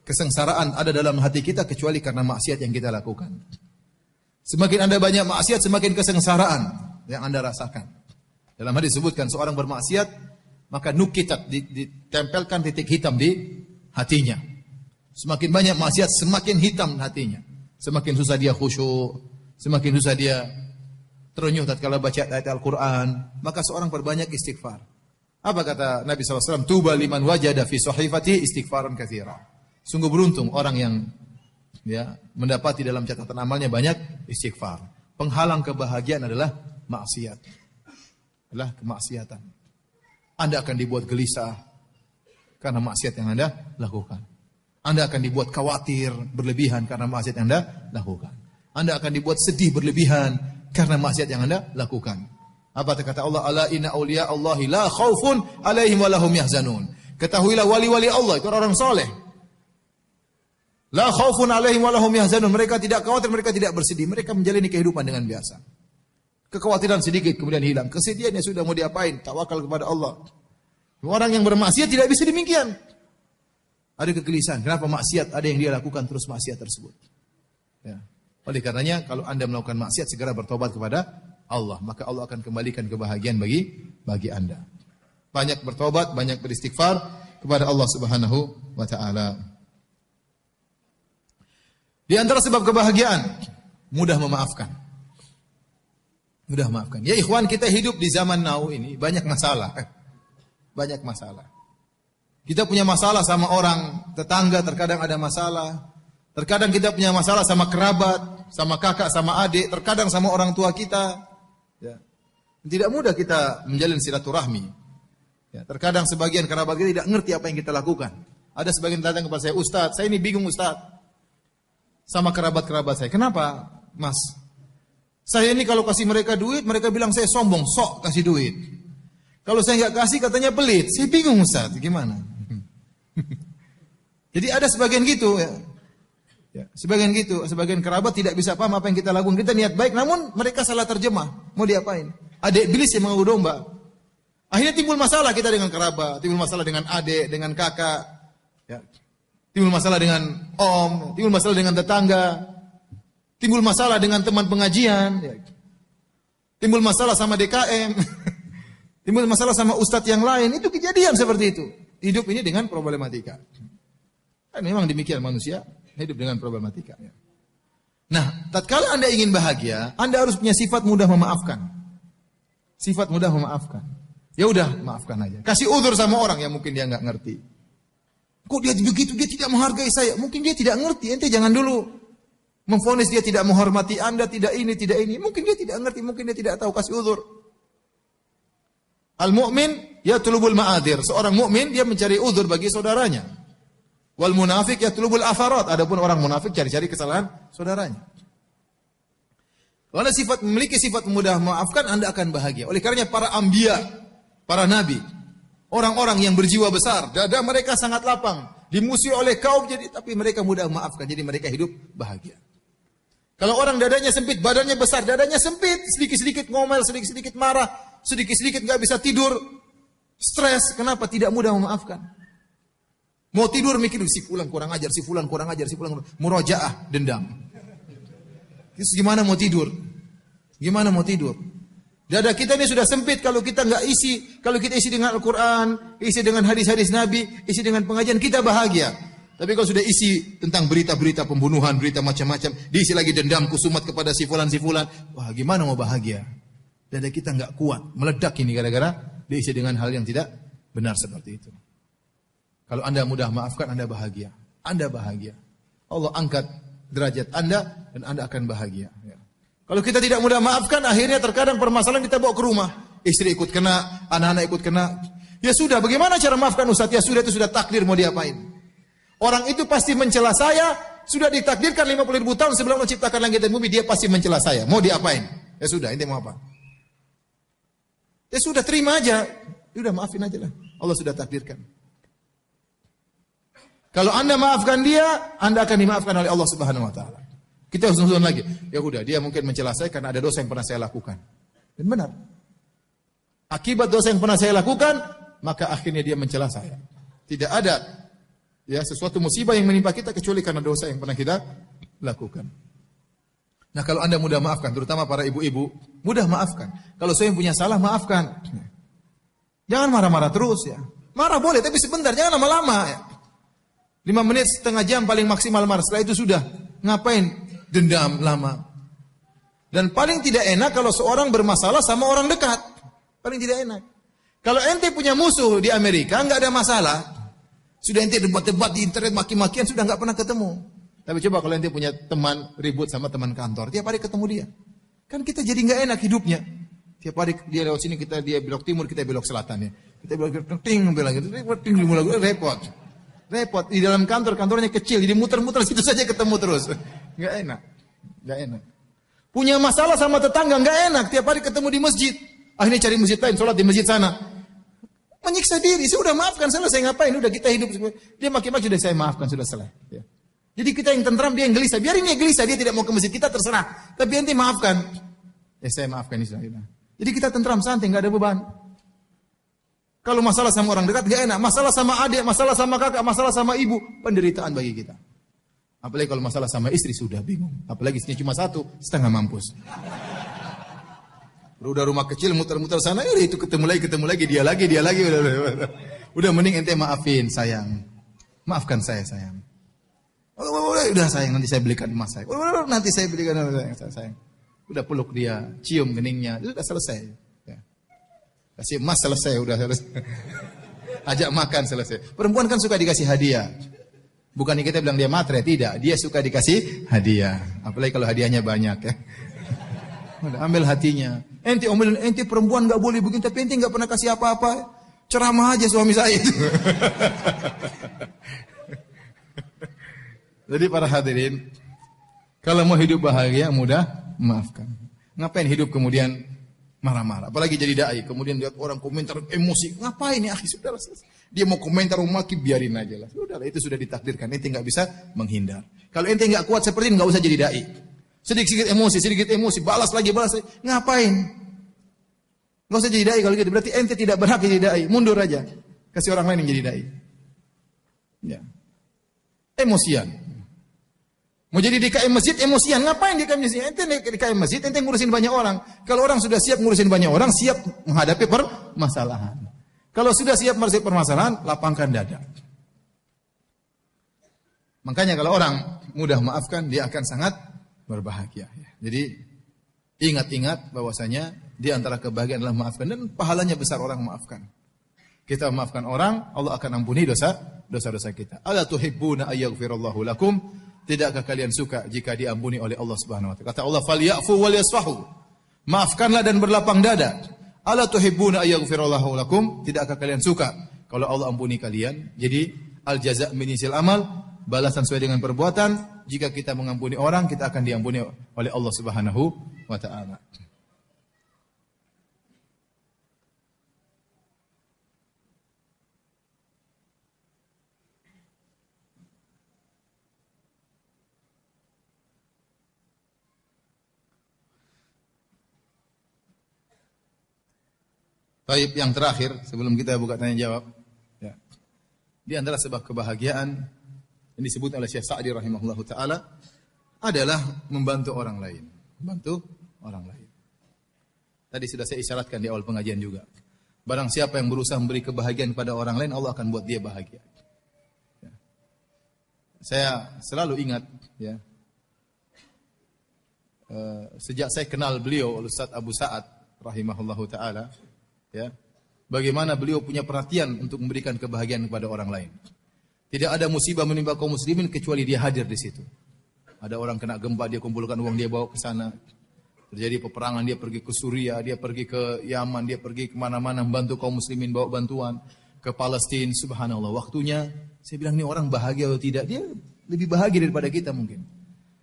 kesengsaraan ada dalam hati kita kecuali karena maksiat yang kita lakukan. Semakin Anda banyak maksiat, semakin kesengsaraan yang Anda rasakan. Dalam hadis disebutkan seorang bermaksiat, maka nukitat, ditempelkan titik hitam di hatinya. Semakin banyak maksiat, semakin hitam hatinya. Semakin susah dia khusyuk, semakin susah dia terenyuh tatkala baca ayat Al-Quran. Maka seorang perbanyak istighfar. Apa kata Nabi SAW? Tuba liman wajada fi sahifati istighfaran katsira. Sungguh beruntung orang yang mendapati dalam catatan amalnya banyak istighfar. Penghalang kebahagiaan adalah maksiat. Adalah kemaksiatan. Anda akan dibuat gelisah karena maksiat yang Anda lakukan. Anda akan dibuat khawatir berlebihan karena maksiat yang Anda lakukan. Anda akan dibuat sedih berlebihan karena maksiat yang Anda lakukan. Apa kata Allah? Ala inna awliya Allahi la khaufun alaihim wa lahum yahzanun. Ketahuilah wali-wali Allah itu orang soleh. La khaufun alaihim wa lahum yahzanun. Mereka tidak khawatir, mereka tidak bersedih. Mereka menjalani kehidupan dengan biasa. Kekhawatiran sedikit kemudian hilang. Kesedihannya sudah mau diapain? Tawakal kepada Allah. Orang yang bermaksiat tidak bisa demikian. Ada kegelisahan. Kenapa maksiat? Ada yang dia lakukan terus maksiat tersebut. Ya. Oleh karenanya kalau Anda melakukan maksiat segera bertobat kepada Allah, maka Allah akan kembalikan kebahagiaan bagi Anda. Banyak bertobat, banyak beristighfar kepada Allah Subhanahu wa taala. Di antara sebab kebahagiaan, mudah memaafkan. Mudah maafkan. Ya ikhwan, kita hidup di zaman now ini banyak masalah. Banyak masalah. Kita punya masalah sama orang tetangga, terkadang ada masalah. Terkadang kita punya masalah sama kerabat, sama kakak, sama adik, terkadang sama orang tua kita. Ya. Tidak mudah kita menjalin silaturahmi. Ya. Terkadang sebagian kerabat kita tidak ngerti apa yang kita lakukan. Ada sebagian datang kepada saya, Ustaz, saya ini bingung Ustaz. Sama kerabat-kerabat saya. Kenapa, Mas? Saya ini kalau kasih mereka duit, mereka bilang saya sombong, sok kasih duit. Kalau saya nggak kasih, katanya pelit. Saya bingung Ustaz, gimana? Jadi ada sebagian gitu ya. Ya, sebagian gitu, sebagian kerabat tidak bisa paham apa yang kita lakukan. Kita niat baik, namun mereka salah terjemah. Mau diapain? Adik iblis yang mengadu domba. Akhirnya timbul masalah kita dengan kerabat, timbul masalah dengan adik, dengan kakak, ya. Timbul masalah dengan om, timbul masalah dengan tetangga, timbul masalah dengan teman pengajian, ya. Timbul masalah sama DKM, timbul masalah sama ustadz yang lain. Itu kejadian seperti itu. Hidup ini dengan problematika. Kan memang demikian manusia. Hidup dengan problematika. Nah, tatkala Anda ingin bahagia, Anda harus punya sifat mudah memaafkan. Sifat mudah memaafkan. Ya udah, maafkan aja. Kasih uzur sama orang yang mungkin dia nggak ngerti. Kok dia begitu, dia tidak menghargai saya. Mungkin dia tidak ngerti. Ente jangan dulu memvonis dia tidak menghormati Anda, tidak ini, tidak ini. Mungkin dia tidak ngerti, mungkin dia tidak tahu. Kasih uzur. Al-mu'min yatlubul ma'adir. Seorang mukmin dia mencari uzur bagi saudaranya. Wal munafik yatlubul afarat. Adapun orang munafik cari-cari kesalahan saudaranya. Kalau Anda memiliki sifat mudah memaafkan, Anda akan bahagia. Oleh karenanya para anbiya, para nabi, orang-orang yang berjiwa besar, dada mereka sangat lapang, dimusuhi oleh kaum tapi mereka mudah memaafkan, jadi mereka hidup bahagia. Kalau orang dadanya sempit, badannya besar, dadanya sempit, sedikit-sedikit ngomel, sedikit-sedikit marah, sedikit-sedikit nggak bisa tidur, stres, kenapa? Tidak mudah memaafkan. Mau tidur mikir, si fulan kurang ajar, si fulan kurang ajar, si fulan murojaah, dendam. Terus gimana mau tidur? Gimana mau tidur? Dada kita ini sudah sempit kalau kita nggak isi, kalau kita isi dengan Al-Quran, isi dengan hadis-hadis Nabi, isi dengan pengajian, kita bahagia. Tapi kalau sudah isi tentang berita-berita pembunuhan, berita macam-macam, diisi lagi dendam, kusumat kepada si fulan, wah gimana mau bahagia? Dada kita nggak kuat, meledak ini gara-gara diisi dengan hal yang tidak benar seperti itu. Kalau Anda mudah maafkan, Anda bahagia. Anda bahagia. Allah angkat derajat Anda dan Anda akan bahagia. Ya. Kalau kita tidak mudah maafkan, akhirnya terkadang permasalahan kita bawa ke rumah. Istri ikut kena, anak-anak ikut kena. Ya sudah, bagaimana cara maafkan Ustaz? Ya sudah, itu sudah takdir, mau diapain? Orang itu pasti mencela saya, sudah ditakdirkan 50.000 tahun sebelum Allah ciptakan langit dan bumi, dia pasti mencela saya. Mau diapain? Ya sudah, ente mau apa? Ya sudah, terima aja. Ya udah, maafin aja lah. Allah sudah takdirkan. Kalau Anda maafkan dia, Anda akan dimaafkan oleh Allah Subhanahu wa taala. Kita harus nonton lagi. Ya udah, dia mungkin mencela saya karena ada dosa yang pernah saya lakukan. Dan benar. Akibat dosa yang pernah saya lakukan, maka akhirnya dia mencela saya. Tidak ada ya sesuatu musibah yang menimpa kita kecuali karena dosa yang pernah kita lakukan. Nah, kalau Anda mudah maafkan, terutama para ibu-ibu, mudah maafkan. Kalau saya yang punya salah, maafkan. Jangan marah-marah terus ya. Marah boleh, tapi sebentar, jangan lama-lama ya. 5 menit, setengah jam paling maksimal marah. Setelah itu sudah. Ngapain dendam lama? Dan paling tidak enak kalau seorang bermasalah sama orang dekat. Paling tidak enak. Kalau ente punya musuh di Amerika, nggak ada masalah. Sudah ente debat-debat di internet, maki-makian, sudah nggak pernah ketemu. Tapi coba kalau ente punya teman ribut sama teman kantor, tiap hari ketemu dia. Kan kita jadi nggak enak hidupnya. Tiap hari dia lewat sini, dia belok timur, kita belok selatan ya. Kita belok ting, repot. Repot, di dalam kantornya kecil, jadi muter-muter situ saja ketemu terus. Nggak enak, nggak enak. Punya masalah sama tetangga, nggak enak, tiap hari ketemu di masjid. Akhirnya cari masjid lain, sholat di masjid sana. Menyiksa diri, saya udah maafkan, selesai ngapain, udah kita hidup. Dia maki-maki, sudah saya maafkan, sudah selesai. Ya. Jadi kita yang tentram, dia yang gelisah. Biarin dia gelisah, dia tidak mau ke masjid, kita terserah. Tapi ente maafkan. Ya saya maafkan, Islam. Jadi kita tentram, santai, nggak ada beban. Kalau masalah sama orang dekat gak enak, masalah sama adik, masalah sama kakak, masalah sama ibu, penderitaan bagi kita. Apalagi kalau masalah sama istri sudah bingung. Apalagi istrinya cuma satu, setengah mampus. Udah rumah kecil muter-muter sana, itu ketemu lagi, dia lagi. Udah mending ente maafin sayang. Maafkan saya sayang. Udah sayang, nanti saya belikan emas saya. Nanti saya belikan sayang. Udah peluk dia, cium keningnya, udah selesai. Kasih emas selesai, udah selesai. Ajak makan selesai. Perempuan kan suka dikasih hadiah. Bukan kita bilang dia matre, tidak. Dia suka dikasih hadiah. Apalagi kalau hadiahnya banyak ya. Udah, ambil hatinya. Ente omelin, ente perempuan nggak boleh begini, tapi ente nggak pernah kasih apa-apa. Ceramah aja suami saya. Jadi para hadirin, kalau mau hidup bahagia mudah maafkan. Ngapain hidup kemudian marah-marah? Apalagi jadi dai, kemudian lihat orang komentar emosi. Ngapain ya akhi? Sudahlah. Dia mau komentar maki biarin aja lah. Sudahlah, itu sudah ditakdirkan. Ente nggak bisa menghindar. Kalau ente nggak kuat seperti ini nggak usah jadi dai. Sedikit emosi, balas lagi. Ngapain? Nggak usah jadi dai kalau gitu. Berarti ente tidak berhak jadi dai. Mundur aja. Kasih orang lain yang jadi dai. Ya. Emosian. Mau jadi DKM masjid, emosian. Ngapain DKM masjid? Ente DKM masjid, ente ngurusin banyak orang. Kalau orang sudah siap ngurusin banyak orang, siap menghadapi permasalahan. Kalau sudah siap menghadapi permasalahan, lapangkan dada. Makanya kalau orang mudah maafkan, dia akan sangat berbahagia. Jadi ingat-ingat bahwasanya di antara kebahagiaan adalah maafkan, dan pahalanya besar orang memaafkan. Kita memaafkan orang, Allah akan ampuni dosa-dosa kita. Ala tuhibbuna ayyaghfirallahu lakum? Tidakkah kalian suka jika diampuni oleh Allah Subhanahu wa taala? Kata Allah, "Falyafu wal yasfahu." Maafkanlah dan berlapang dada. Ala tuhibbuna ayyaghfirallahu lakum? Tidakkah kalian suka kalau Allah ampuni kalian? Jadi al jaza' min jinsil amal, balasan sesuai dengan perbuatan. Jika kita mengampuni orang, kita akan diampuni oleh Allah Subhanahu wa taala. Baik, yang terakhir sebelum kita buka tanya jawab, ya. Di antara sebab kebahagiaan yang disebut oleh Syekh Sa'di rahimahullahu taala adalah membantu orang lain. Membantu orang lain. Tadi sudah saya isyaratkan di awal pengajian juga. Barang siapa yang berusaha memberi kebahagiaan kepada orang lain, Allah akan buat dia bahagia. Ya. Saya selalu ingat, ya, sejak saya kenal beliau, Ustaz Abu Sa'ad rahimahullahu taala, ya, bagaimana beliau punya perhatian untuk memberikan kebahagiaan kepada orang lain. Tidak ada musibah menimpa kaum muslimin kecuali dia hadir di situ. Ada orang kena gempa, dia kumpulkan uang, dia bawa ke sana. Terjadi peperangan, dia pergi ke Suriah, dia pergi ke Yaman, dia pergi kemana-mana membantu kaum muslimin, bawa bantuan ke Palestina. Subhanallah, waktunya saya bilang, ini orang bahagia atau tidak? Dia lebih bahagia daripada kita mungkin.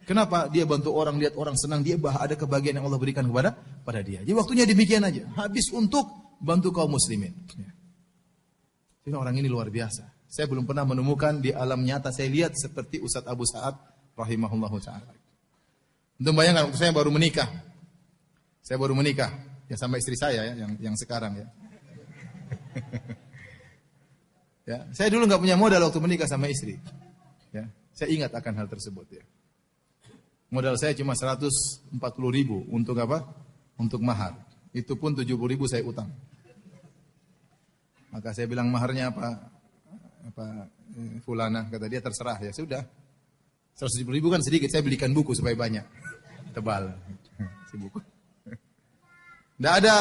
Kenapa? Dia bantu orang, lihat orang senang, dia ada kebahagiaan yang Allah berikan kepada dia. Jadi waktunya demikian aja, habis untuk bantu kaum muslimin. Jadi orang ini luar biasa. Saya belum pernah menemukan di alam nyata saya lihat seperti Ustaz Abu Sa'ad rahimahullahu taala. Untuk bayangkan waktu saya baru menikah. Saya baru menikah ya sama istri saya ya, yang sekarang ya. Ya, saya dulu nggak punya modal waktu menikah sama istri. Ya, saya ingat akan hal tersebut ya. Modal saya cuma 140.000 untuk apa? Untuk mahar. Itu pun 70.000 saya utang. Maka saya bilang maharnya apa fulana, kata dia terserah, ya sudah. 170.000 kan sedikit, saya belikan buku supaya banyak. Tebal. Si buku. Nggak ada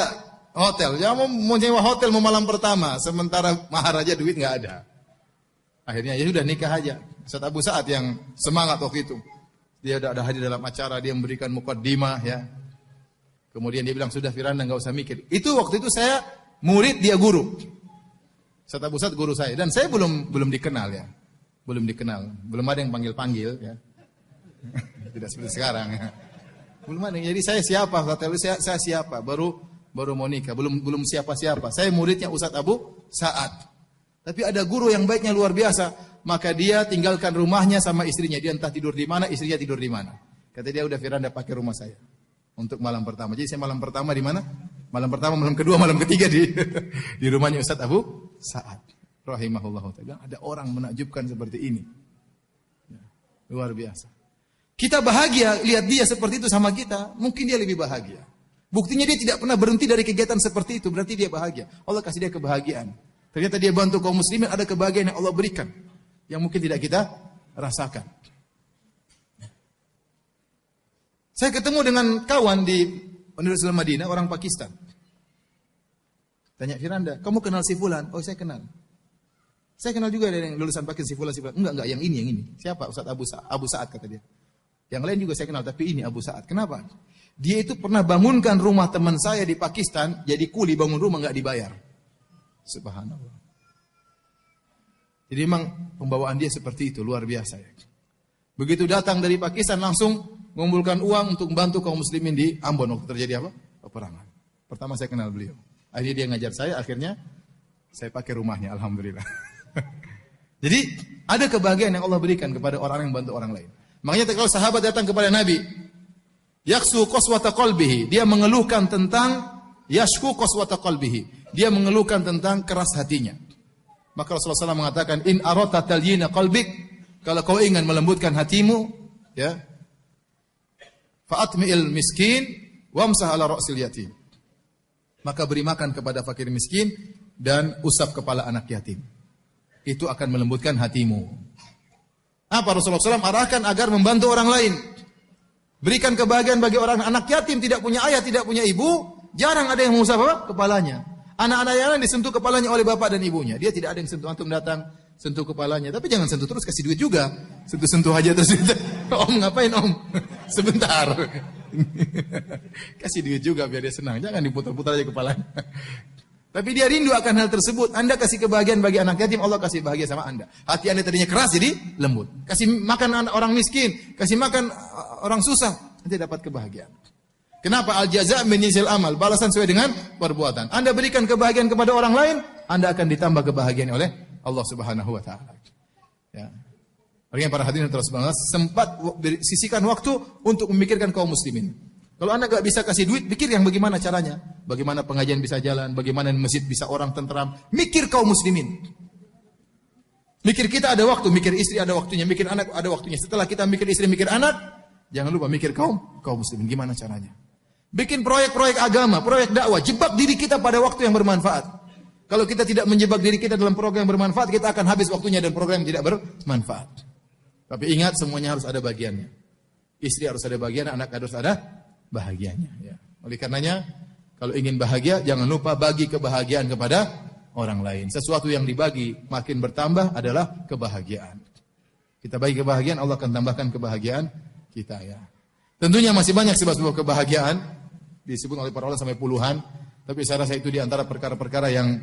hotel. Ya mau nyewa hotel mau malam pertama, sementara mahar aja duit nggak ada. Akhirnya ya sudah nikah aja. Ustaz Abu Sa'ad yang semangat waktu itu. Dia ada hadir dalam acara, dia memberikan muqaddimah ya. Kemudian dia bilang, sudah Firanda nggak usah mikir. Itu waktu itu saya murid, dia guru. Ustaz Abu Sa'ad guru saya. Dan saya belum dikenal ya. Belum dikenal. Belum ada yang panggil-panggil ya. Tidak seperti sekarang ya. Belum ada. Jadi saya siapa? Kata saya siapa? Baru mau nikah. Belum siapa-siapa. Saya muridnya Ustaz Abu Sa'ad. Tapi ada guru yang baiknya luar biasa. Maka dia tinggalkan rumahnya sama istrinya. Dia entah tidur di mana, istrinya tidur di mana. Kata dia, udah Firanda pakai rumah saya. Untuk malam pertama. Jadi saya malam pertama di mana? Malam pertama, malam kedua, malam ketiga di rumahnya Ustaz Abu Sa'ad rahimahullah ta'ala. Ada orang menakjubkan seperti ini. Ya, luar biasa. Kita bahagia lihat dia seperti itu sama kita, mungkin dia lebih bahagia. Buktinya dia tidak pernah berhenti dari kegiatan seperti itu, berarti dia bahagia. Allah kasih dia kebahagiaan. Ternyata dia bantu kaum muslimin, ada kebahagiaan yang Allah berikan yang mungkin tidak kita rasakan. Saya ketemu dengan kawan di Universitas Madinah, orang Pakistan. Tanya, Firanda, kamu kenal si fulan? Oh, saya kenal. Saya kenal juga ada yang lulusan Pakistan, si fulan. Enggak, yang ini. Siapa? Ustaz Abu Sa'ad kata dia. Yang lain juga saya kenal, tapi ini Abu Sa'ad. Kenapa? Dia itu pernah bangunkan rumah teman saya di Pakistan, jadi kuli bangun rumah enggak dibayar. Subhanallah. Jadi memang pembawaan dia seperti itu, luar biasa ya. Begitu datang dari Pakistan langsung mengumpulkan uang untuk membantu kaum muslimin di Ambon waktu terjadi apa? Peperangan. Pertama saya kenal beliau. Akhirnya dia ngajar saya, akhirnya saya pakai rumahnya, alhamdulillah. Jadi ada kebahagiaan yang Allah berikan kepada orang yang membantu orang lain. Makanya kalau sahabat datang kepada Nabi, yaksu qaswata qalbihi, dia mengeluhkan tentang yashku qaswata qalbihi, dia mengeluhkan tentang keras hatinya. Maka Rasulullah SAW mengatakan, in arata talyina qalbik, kalau kau ingin melembutkan hatimu, ya, fa'atmi'il miskin, wamsah ala ra'sil yatim. Maka beri makan kepada fakir miskin dan usap kepala anak yatim. Itu akan melembutkan hatimu. Apa Rasulullah SAW arahkan agar membantu orang lain. Berikan kebahagiaan bagi orang anak yatim, tidak punya ayah, tidak punya ibu, jarang ada yang mengusap apa? Kepalanya. Anak-anak yang lain disentuh kepalanya oleh bapak dan ibunya. Dia tidak ada yang sentuh, antum datang sentuh kepalanya. Tapi jangan sentuh terus, kasih duit juga. Sentuh-sentuh aja terus. Om ngapain om? Sebentar. Kasih duit juga biar dia senang. Jangan diputar-putar aja kepalanya. Tapi dia rindu akan hal tersebut. Anda kasih kebahagiaan bagi anak yatim, Allah kasih bahagia sama Anda. Hati Anda tadinya keras jadi lembut. Kasih makan orang miskin, kasih makan orang susah, nanti dapat kebahagiaan. Kenapa? Al-jaza' min jinsil amal, balasan sesuai dengan perbuatan. Anda berikan kebahagiaan kepada orang lain, Anda akan ditambah kebahagiaan oleh Allah Subhanahu wa taala. Ya. Makanya para hadirin terus sempat sisihkan waktu untuk memikirkan kaum muslimin. Kalau Anda enggak bisa kasih duit, pikir yang bagaimana caranya. Bagaimana pengajian bisa jalan, bagaimana masjid bisa orang tentram. Mikir kaum muslimin. Mikir kita ada waktu, mikir istri ada waktunya, mikir anak ada waktunya. Setelah kita mikir istri, mikir anak, jangan lupa mikir kaum muslimin. Gimana caranya? Bikin proyek-proyek agama, proyek dakwah, jebak diri kita pada waktu yang bermanfaat. Kalau kita tidak menjebak diri kita dalam program yang bermanfaat, kita akan habis waktunya dan program yang tidak bermanfaat. Tapi ingat, semuanya harus ada bagiannya. Istri harus ada bagian, anak harus ada bahagianya. Ya. Oleh karenanya, kalau ingin bahagia, jangan lupa bagi kebahagiaan kepada orang lain. Sesuatu yang dibagi makin bertambah adalah kebahagiaan. Kita bagi kebahagiaan, Allah akan tambahkan kebahagiaan kita ya. Tentunya masih banyak sebab-sebab kebahagiaan. Disebut oleh para ulama sampai puluhan, tapi saya rasa itu di antara perkara-perkara yang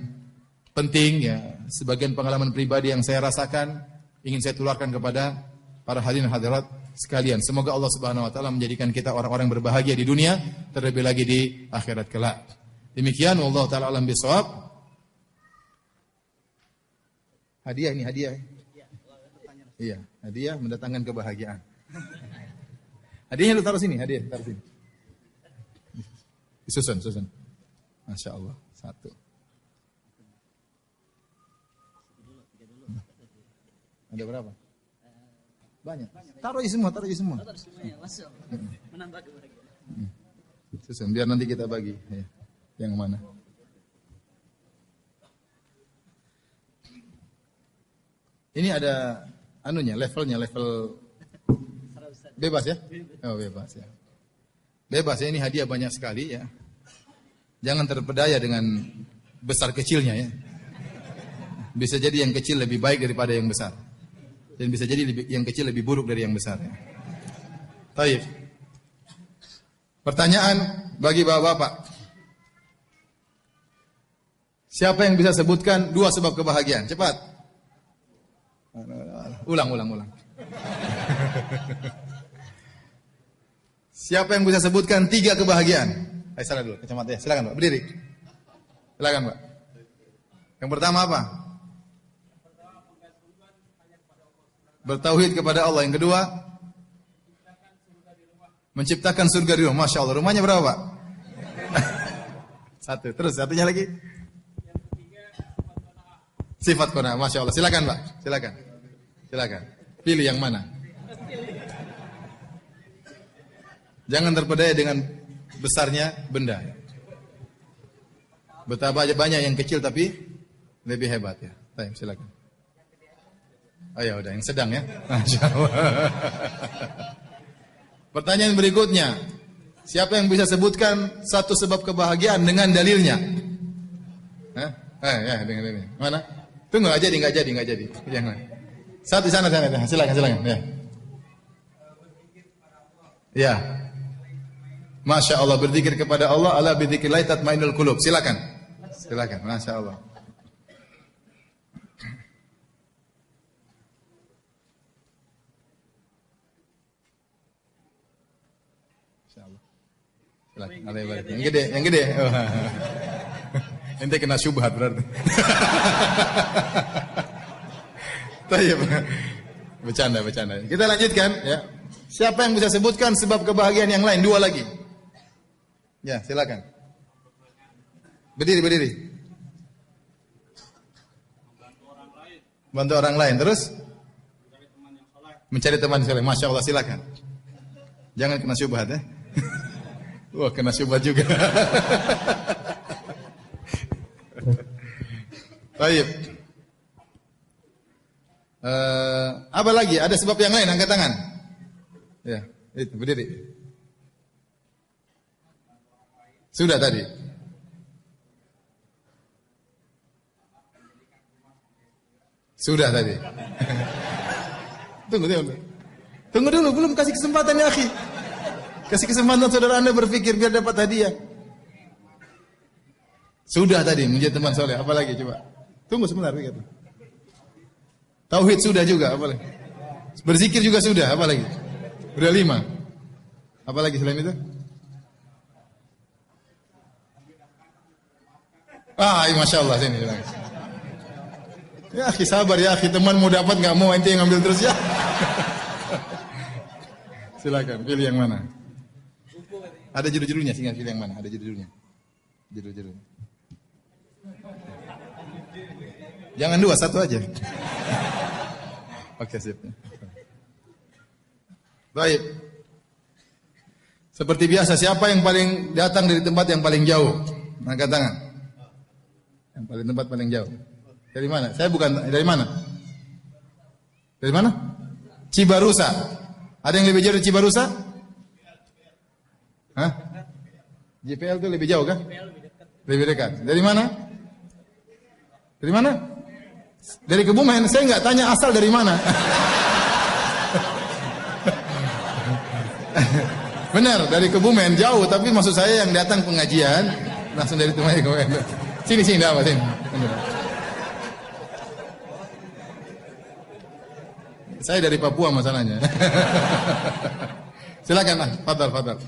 penting ya, sebagian pengalaman pribadi yang saya rasakan ingin saya tularkan kepada para hadirin hadirat sekalian. Semoga Allah Subhanahu wa taala menjadikan kita orang-orang berbahagia di dunia, terlebih lagi di akhirat kelak. Demikian wallahu taala alam bisawab. Hadiah ini hadiah. Iya, hadiah mendatangkan kebahagiaan. Hadiahnya lu taruh sini, hadiah taruh sini. Susun. Masya Allah, satu. Ada berapa? Banyak. Taruh aja semua. Menambah kebahagiaan. Susun, biar nanti kita bagi. Ya. Yang mana? Ini ada levelnya, level bebas ya? Oh, bebas ya. Bebas ya, ini hadiah banyak sekali ya. Jangan terpedaya dengan besar kecilnya ya. Bisa jadi yang kecil lebih baik daripada yang besar. Dan bisa jadi yang kecil lebih buruk dari yang besar ya. Baik. Pertanyaan bagi bapak-bapak. Siapa yang bisa sebutkan 2 sebab kebahagiaan? Cepat. Ulang. Siapa yang bisa sebutkan 3 kebahagiaan? Ayo salah dulu, kacamata ya. Silakan Pak, berdiri. Silakan Pak. Yang pertama apa? Bertauhid kepada Allah. Yang kedua? Menciptakan surga di rumah. Masya Allah. Rumahnya berapa Pak? 1. Terus satunya lagi? Sifat qanaah. Masya Allah. Silakan Pak. Silakan. Pilih yang mana? Jangan terpedaya dengan besarnya benda. Betapa banyak yang kecil tapi lebih hebat ya. Baik, silakan. Oh ya udah, yang sedang ya. Masya Allah. Pertanyaan berikutnya. Siapa yang bisa sebutkan 1 sebab kebahagiaan dengan dalilnya? Ya, dengan dalilnya. Mana? Tunggu, nggak jadi. Jangan. Satu di sana. Silakan. Ya. Ya. Masya Allah, berzikir kepada Allah, ala bidzikrillah tatmainnul qulub. Silakan. Masya Allah. Silakan. Yang gede. Oh. Ente kena syubhat berarti. Tayyib. Bercanda. Kita lanjutkan ya. Siapa yang bisa sebutkan sebab kebahagiaan yang lain? 2 lagi. Ya, silakan. Berdiri. Bantu orang lain. Terus? Mencari teman yang soleh. Masya Allah, silakan. Jangan kena syubhat ya. Wah, kena syubhat juga. Baik. Apa lagi? Ada sebab yang lain? Angkat tangan. Ya, itu berdiri. Sudah tadi. Sudah tadi. Tunggu dulu, belum kasih kesempatan ya, akhi. Kasih kesempatan saudara Anda berpikir biar dapat hadiah. Sudah tadi menjadi teman soleh. Apa lagi coba? Tunggu sebentar, begitu. Tauhid sudah juga, apa lagi? Berzikir juga sudah, apa lagi? Udah 5. Apa lagi selain itu? Masya Allah, sini. Ya, akhi sabar ya, akhi, teman mau dapat nggak mau, ente yang ambil terus ya. Silakan, pilih yang mana? Ada judul-judulnya, sehingga pilih yang mana? Ada judul-judulnya. Judul-judulnya. Jangan 2, 1 aja. Oke, sip. Baik. Seperti biasa, siapa yang paling datang dari tempat yang paling jauh? Angkat tangan. Yang paling tempat paling jauh. Dari mana? Saya bukan dari mana? Dari mana? Cibarusa. Ada yang lebih jauh dari Cibarusa? Hah? JPL itu lebih jauh kan? Lebih dekat. Dari mana? Dari mana? Dari Kebumen. Saya nggak tanya asal dari mana. Benar, dari Kebumen jauh, tapi maksud saya yang datang pengajian langsung dari tempat Kebumen. Sini, enggak apa, sini. Saya dari Papua masalahnya. Silakan, fadal.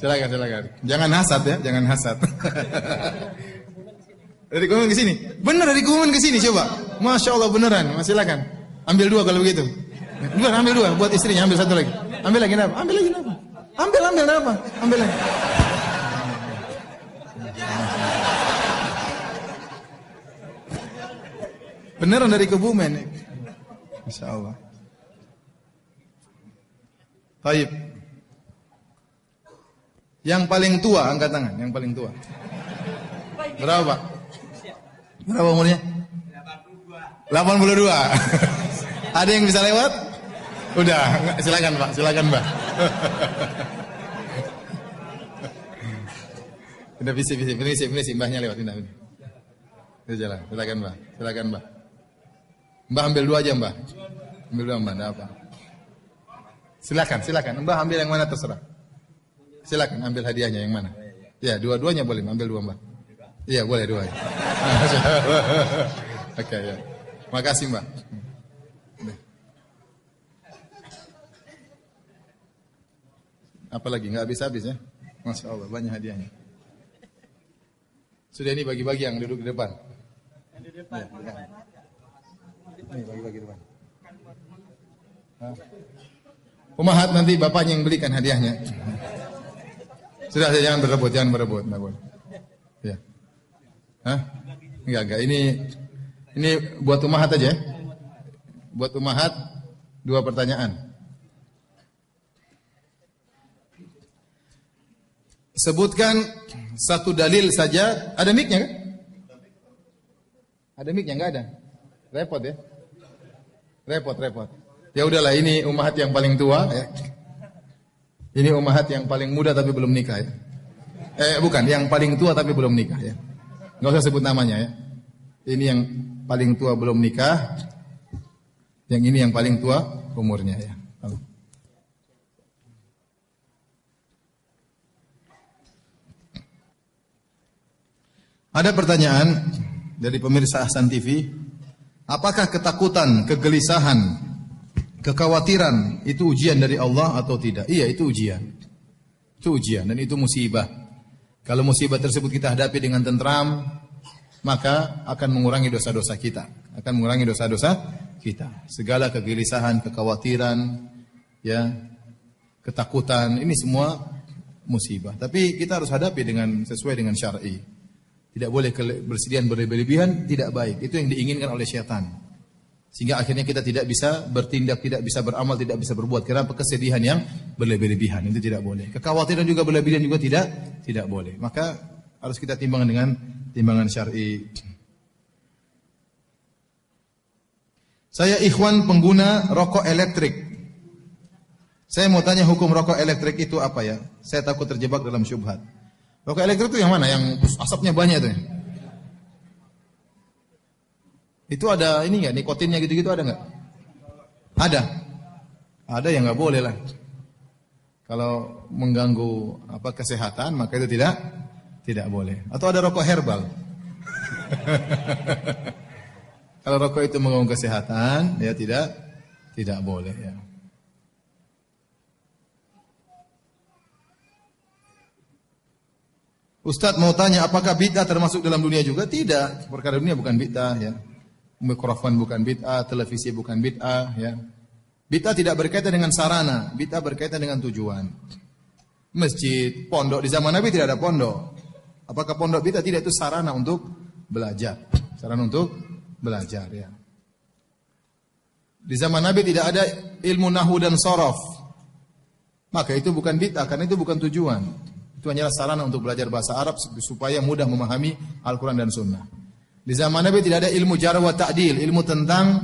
Silakan. Jangan hasad ya, jangan hasad. Dari Kebumen ke sini. Benar, dari Kebumen ke sini coba. Masya Allah beneran. Silakan. Ambil 2 kalau begitu. Ambil 2 buat istrinya, ambil 1 lagi. Ambil lagi apa? Ambil apa? Ambil lagi. Beneran dari Kebumen. Masya Allah. Baik. Yang paling tua, angkat tangan. Yang paling tua. Berapa, Pak? Berapa umurnya? 82. Ada yang bisa lewat? Udah, silakan Pak, Mbak. Udah visi, Mbahnya lewat, pindah. Itu jalan, silakan Mbak. Mbah ambil 2 aja, Mbah. Ambil 2, Mbah, enggak apa. Silakan. Mbah ambil yang mana terserah. Silakan ambil hadiahnya yang mana. Ya, 2-duanya boleh, ambil 2, Mbah. Iya, boleh 2. Oke, ya. Makasih, Mbak. Apalagi nggak habis-habis ya. Masya Allah, banyak hadiahnya. Sudah, ini bagi-bagi yang duduk di depan. Yang di depan. Ya. Ini bagi-bagi depan. Umahat nanti bapaknya yang belikan hadiahnya. Sudah, jangan berebut. Enggak boleh. Ya. Enggak. Ini buat umahat aja. Buat umahat 2 pertanyaan. Sebutkan 1 dalil saja. Ada mic-nya kan? Ada mic-nya? Enggak ada. Repot ya. Repot. Ya udahlah, ini umahat yang paling tua ya. Ini umahat yang paling muda tapi belum nikah ya. Bukan, yang paling tua tapi belum nikah ya. Enggak usah sebut namanya ya. Ini yang paling tua belum nikah. Yang ini yang paling tua umurnya ya. Ada pertanyaan dari pemirsa Ahsan TV, apakah ketakutan, kegelisahan, kekhawatiran itu ujian dari Allah atau tidak? Iya, itu ujian. Itu ujian dan itu musibah. Kalau musibah tersebut kita hadapi dengan tentram, maka akan mengurangi dosa-dosa kita. Akan mengurangi dosa-dosa kita. Segala kegelisahan, kekhawatiran, ya, ketakutan, ini semua musibah. Tapi kita harus hadapi dengan sesuai dengan syar'i. Tidak boleh bersediaan berlebihan, tidak baik. Itu yang diinginkan oleh syaitan. Sehingga akhirnya kita tidak bisa bertindak, tidak bisa beramal, tidak bisa berbuat. Karena kesedihan yang berlebihan, itu tidak boleh. Kekhawatiran juga berlebihan juga tidak boleh. Maka harus kita timbang dengan timbangan syar'i. Saya ikhwan pengguna rokok elektrik. Saya mau tanya hukum rokok elektrik itu apa ya? Saya takut terjebak dalam syubhat. Rokok elektrik itu yang mana? Yang asapnya banyak itu ya? Itu ada ini enggak? Nikotinnya gitu-gitu ada enggak? Ada. Ada yang enggak boleh lah. Kalau mengganggu kesehatan maka itu tidak boleh. Atau ada rokok herbal. Kalau rokok itu mengganggu kesehatan ya tidak boleh ya. Ustadz mau tanya, apakah bid'ah termasuk dalam dunia juga? Tidak, perkara dunia bukan bid'ah ya. Mikrofon bukan bid'ah, televisi bukan bid'ah ya. Bid'ah tidak berkaitan dengan sarana, bid'ah berkaitan dengan tujuan. Masjid, pondok, di zaman Nabi tidak ada pondok. Apakah pondok bid'ah? Tidak, itu sarana untuk belajar. Sarana untuk belajar ya. Di zaman Nabi tidak ada ilmu nahwu dan sorof. Maka itu bukan bid'ah, karena itu bukan tujuan. Itu hanyalah sarana untuk belajar bahasa Arab supaya mudah memahami Al-Quran dan Sunnah. Di zaman Nabi tidak ada ilmu jarh wa ta'dil, ilmu tentang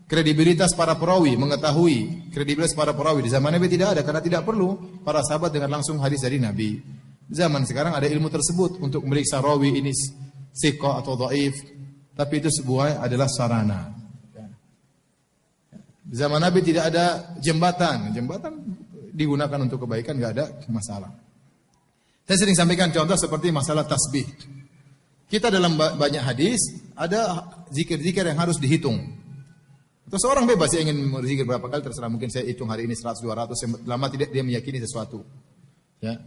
kredibilitas para perawi, mengetahui kredibilitas para perawi. Di zaman Nabi tidak ada karena tidak perlu para sahabat dengar langsung hadis dari Nabi. Di zaman sekarang ada ilmu tersebut untuk memeriksa rawi ini thiqah atau dhaif, tapi itu sebuah adalah sarana. Di zaman Nabi tidak ada jembatan. Jembatan digunakan untuk kebaikan, enggak ada masalah. Saya sering sampaikan contoh seperti masalah tasbih. Kita dalam banyak hadis ada zikir-zikir yang harus dihitung. Atau seorang bebas yang ingin berzikir berapa kali terserah, mungkin saya hitung hari ini 100 200 lama tidak dia meyakini sesuatu. Ya.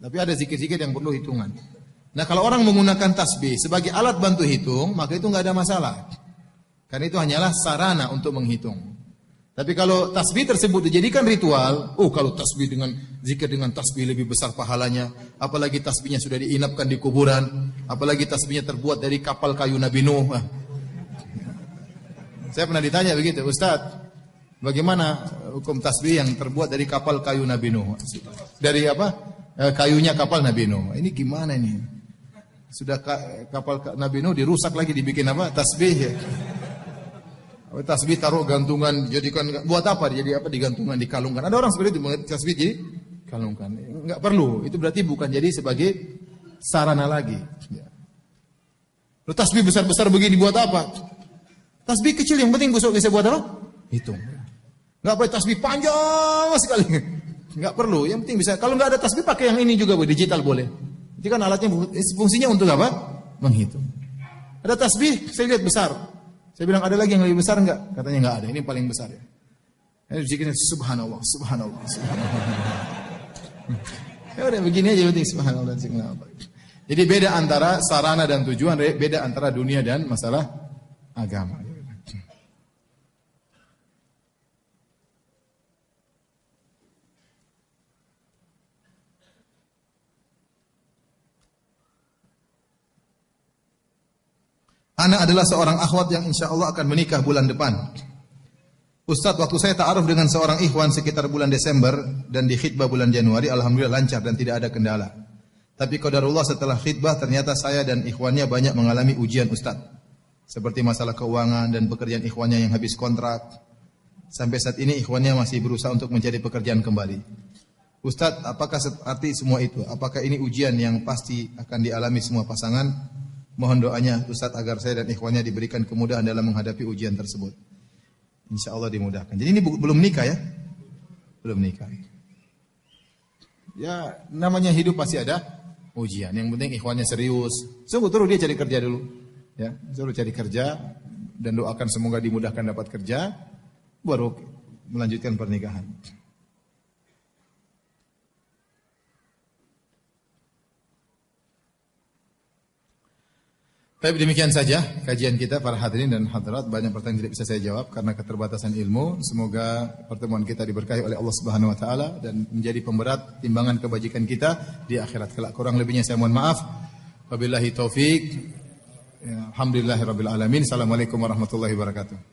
Tapi ada zikir-zikir yang perlu hitungan. Nah, kalau orang menggunakan tasbih sebagai alat bantu hitung, maka itu enggak ada masalah. Karena itu hanyalah sarana untuk menghitung. Tapi kalau tasbih tersebut dijadikan ritual, kalau tasbih dengan zikir dengan tasbih lebih besar pahalanya, apalagi tasbihnya sudah diinapkan di kuburan, apalagi tasbihnya terbuat dari kapal kayu Nabi Nuh. Saya pernah ditanya begitu, Ustaz, bagaimana hukum tasbih yang terbuat dari kapal kayu Nabi Nuh? Dari kayunya kapal Nabi Nuh. Ini gimana ini? Sudah kapal Nabi Nuh dirusak lagi dibikin tasbih ya. Tasbih taruh gantungan, jadikan buat apa? Jadi digantungkan, dikalungkan. Ada orang seperti itu tasbih jadi kalungkan. Enggak perlu. Itu berarti bukan jadi sebagai sarana lagi. Ya. Lalu tasbih besar-besar begini buat apa? Tasbih kecil yang penting besok bisa buat apa? Hitung. Enggak perlu tasbih panjang sekali. Enggak perlu. Yang penting bisa. Kalau enggak ada tasbih pakai yang ini juga, digital boleh. Itu kan alatnya fungsinya untuk apa? Menghitung. Ada tasbih, saya lihat besar. Saya bilang, ada lagi yang lebih besar enggak? Katanya enggak ada, ini paling besar ya. Zikirnya subhanallah, subhanallah, subhanallah. Ya udah begini aja penting subhanallah, subhanallah. Jadi beda antara sarana dan tujuan, beda antara dunia dan masalah agama. Ana adalah seorang akhwat yang insya Allah akan menikah bulan depan. Ustadz, waktu saya ta'aruf dengan seorang ikhwan sekitar bulan Desember dan di khidbah bulan Januari, alhamdulillah lancar dan tidak ada kendala. Tapi qadarullah setelah khidbah ternyata saya dan ikhwannya banyak mengalami ujian Ustadz. Seperti masalah keuangan dan pekerjaan ikhwannya yang habis kontrak. Sampai saat ini ikhwannya masih berusaha untuk mencari pekerjaan kembali. Ustadz, apakah arti semua itu? Apakah ini ujian yang pasti akan dialami semua pasangan? Mohon doanya Ustadz agar saya dan ikhwannya diberikan kemudahan dalam menghadapi ujian tersebut. Insya Allah dimudahkan. Jadi ini belum nikah ya? Belum nikah. Ya namanya hidup pasti ada ujian. Yang penting ikhwannya serius. Sungguh terus dia cari kerja dulu. Ya, suruh cari kerja dan doakan semoga dimudahkan dapat kerja, baru melanjutkan pernikahan. Baik, demikian saja kajian kita para hadirin dan hadirat. Banyak pertanyaan tidak bisa saya jawab karena keterbatasan ilmu. Semoga pertemuan kita diberkahi oleh Allah Subhanahu wa taala dan menjadi pemberat timbangan kebajikan kita di akhirat kelak. Kurang lebihnya saya mohon maaf. Wabillahi taufik. Alhamdulillahirabbil alamin. Assalamualaikum warahmatullahi wabarakatuh.